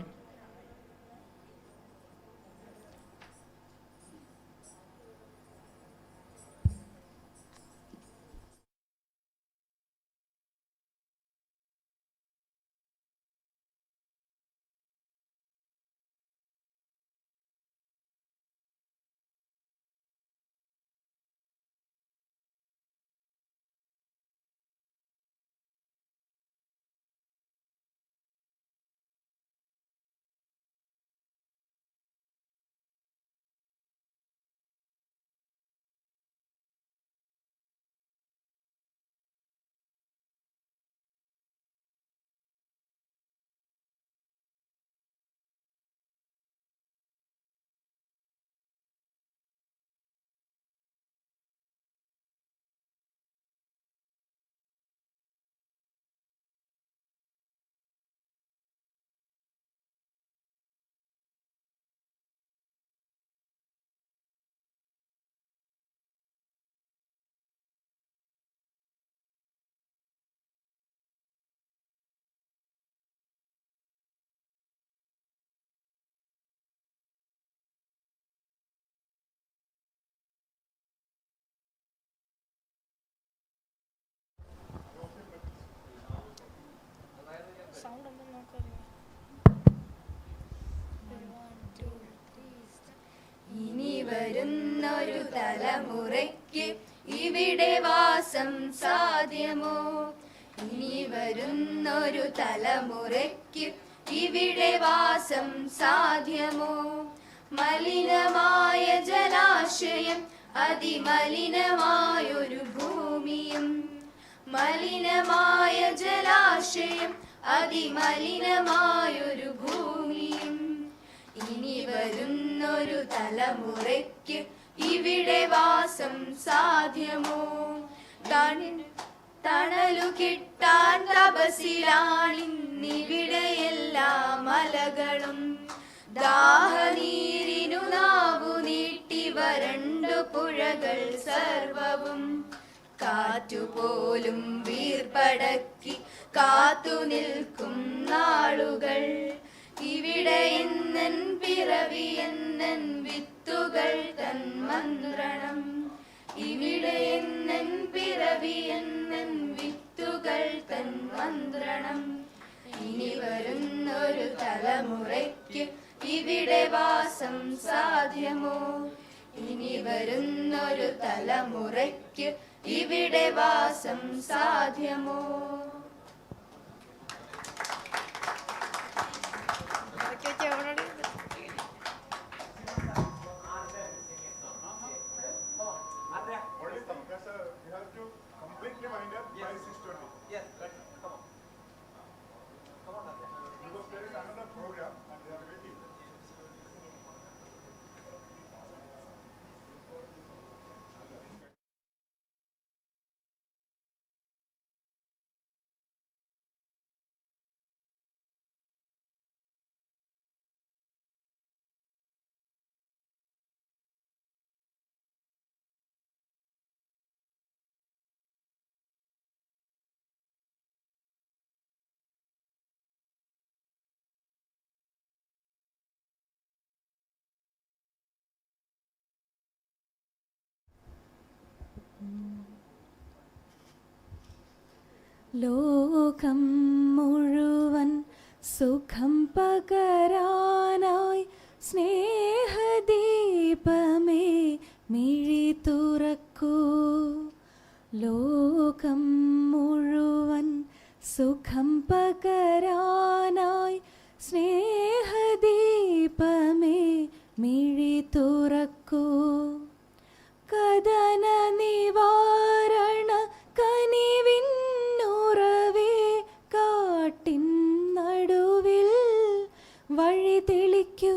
ഇനി വരുന്നൊരു തലമുറയ്ക്ക് ഇവിടെ വാസം സാധ്യമോ? ഇനി വരുന്നൊരു തലമുറയ്ക്ക് ഇവിടെ വാസം സാധ്യമോ? മലിനമായ ജലാശയം, അതിമലിനമായൊരു ഭൂമിയും. മലിനമായ ജലാശയം, അതിമലിനമായൊരു ഭൂമിയും. ഇനി വരുന്നൊരു തലമുറയ്ക്ക് ഇവിടെ വാസം സാധ്യമോ? തണലു കിട്ടാൻ തപസിലാണിന്നിവിടെ എല്ലാ മലകളും. ദാഹനീരിനു നാവു നീട്ടി വരണ്ടു പുഴകൾ സർവവും. കാറ്റുപോലും വീർപ്പടക്കി കാത്തു നിൽക്കും നാളുകൾ. ഇവിടെ എന്നൻ പിറവി എന്നൻ വിത്തുകൾ തൻ മന്ത്രണം. ഇവിടെ എന്നൻ പിറവി എന്നൻ വിത്തുകൾ തൻ മന്ത്രണം. ഇനി വരുന്നൊരു തലമുറയ്ക്ക് ഇവിടെ വാസം സാധ്യമോ? ഇനി വരുന്നൊരു തലമുറയ്ക്ക് ഇവിടെ വാസം സാധ്യമോ? ലോകം മുഴുവൻ സുഖം പകരാനായി സ്നേഹദീപമേ മിഴി തുറക്കൂ. ലോകം മുഴുവൻ സുഖം പകരാനായി സ്നേഹദീപമേ മിഴി തുറക്കൂ. കദന നിവാരണ കനിവിന്നുറവേ കാട്ടിൻ നടുവിൽ വഴി തെളിക്കൂ.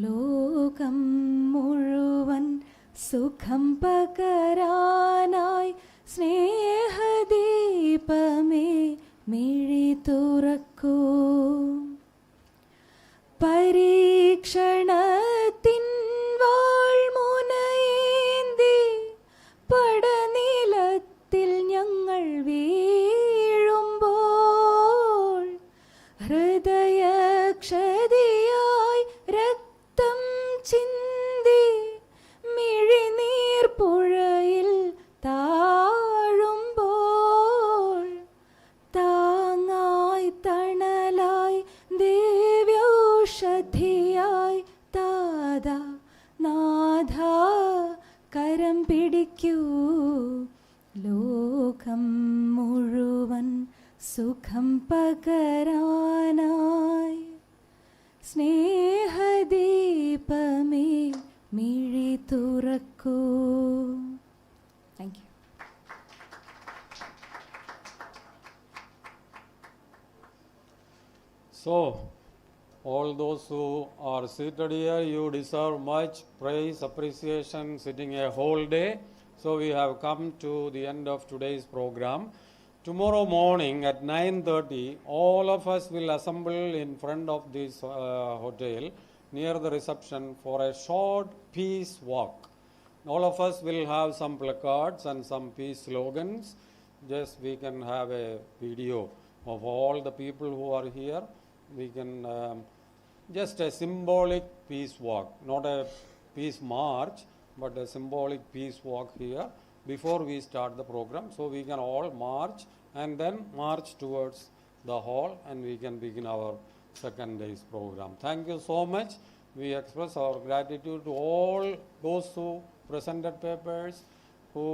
ലോകം മുഴുവൻ സുഖം പകരാനായി സ്നേഹദീപമേ മിഴി തുറക്കൂ. പരീക്ഷണത്തിൻ വാൾമുനയേന്തി പടനിലത്തിൽ നാഥ നാഥ കരം പിടിക്കൂ ലോകം മുഴുവൻ സുഖം പകരാനായി സ്നേഹദീപമേ മിഴി തുറക്കൂ. Thank you. So, all those who are seated here, you deserve much praise, appreciation, sitting a whole day. So, we have come to the end of today's program. Tomorrow morning at 9:30, all of us will assemble in front of this hotel near the reception for a short peace walk. All of us will have some placards and some peace slogans. Just we can have a video of all the people who are here. We can just a symbolic peace walk, not a peace march, but a symbolic peace walk here before we start the program. So we can all march and then march towards the hall and we can begin our second day's program. Thank you so much. We express our gratitude to all those who presented papers, who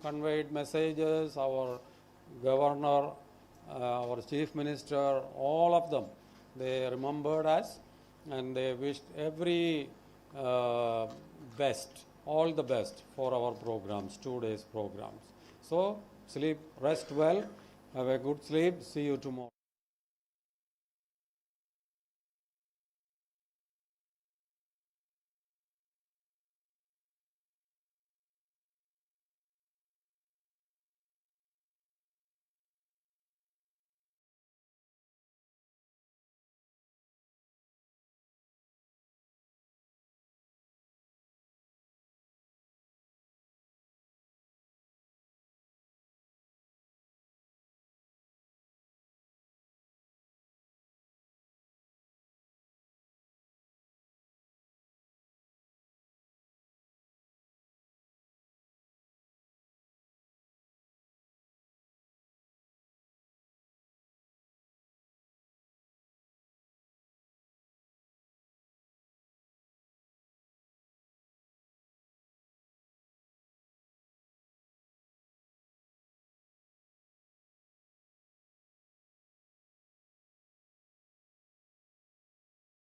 conveyed messages, our governor, our chief minister, all of them. They remembered us and they wished every best, all the best for our programs, 2 days programs. So sleep, rest well, have a good sleep, see you tomorrow.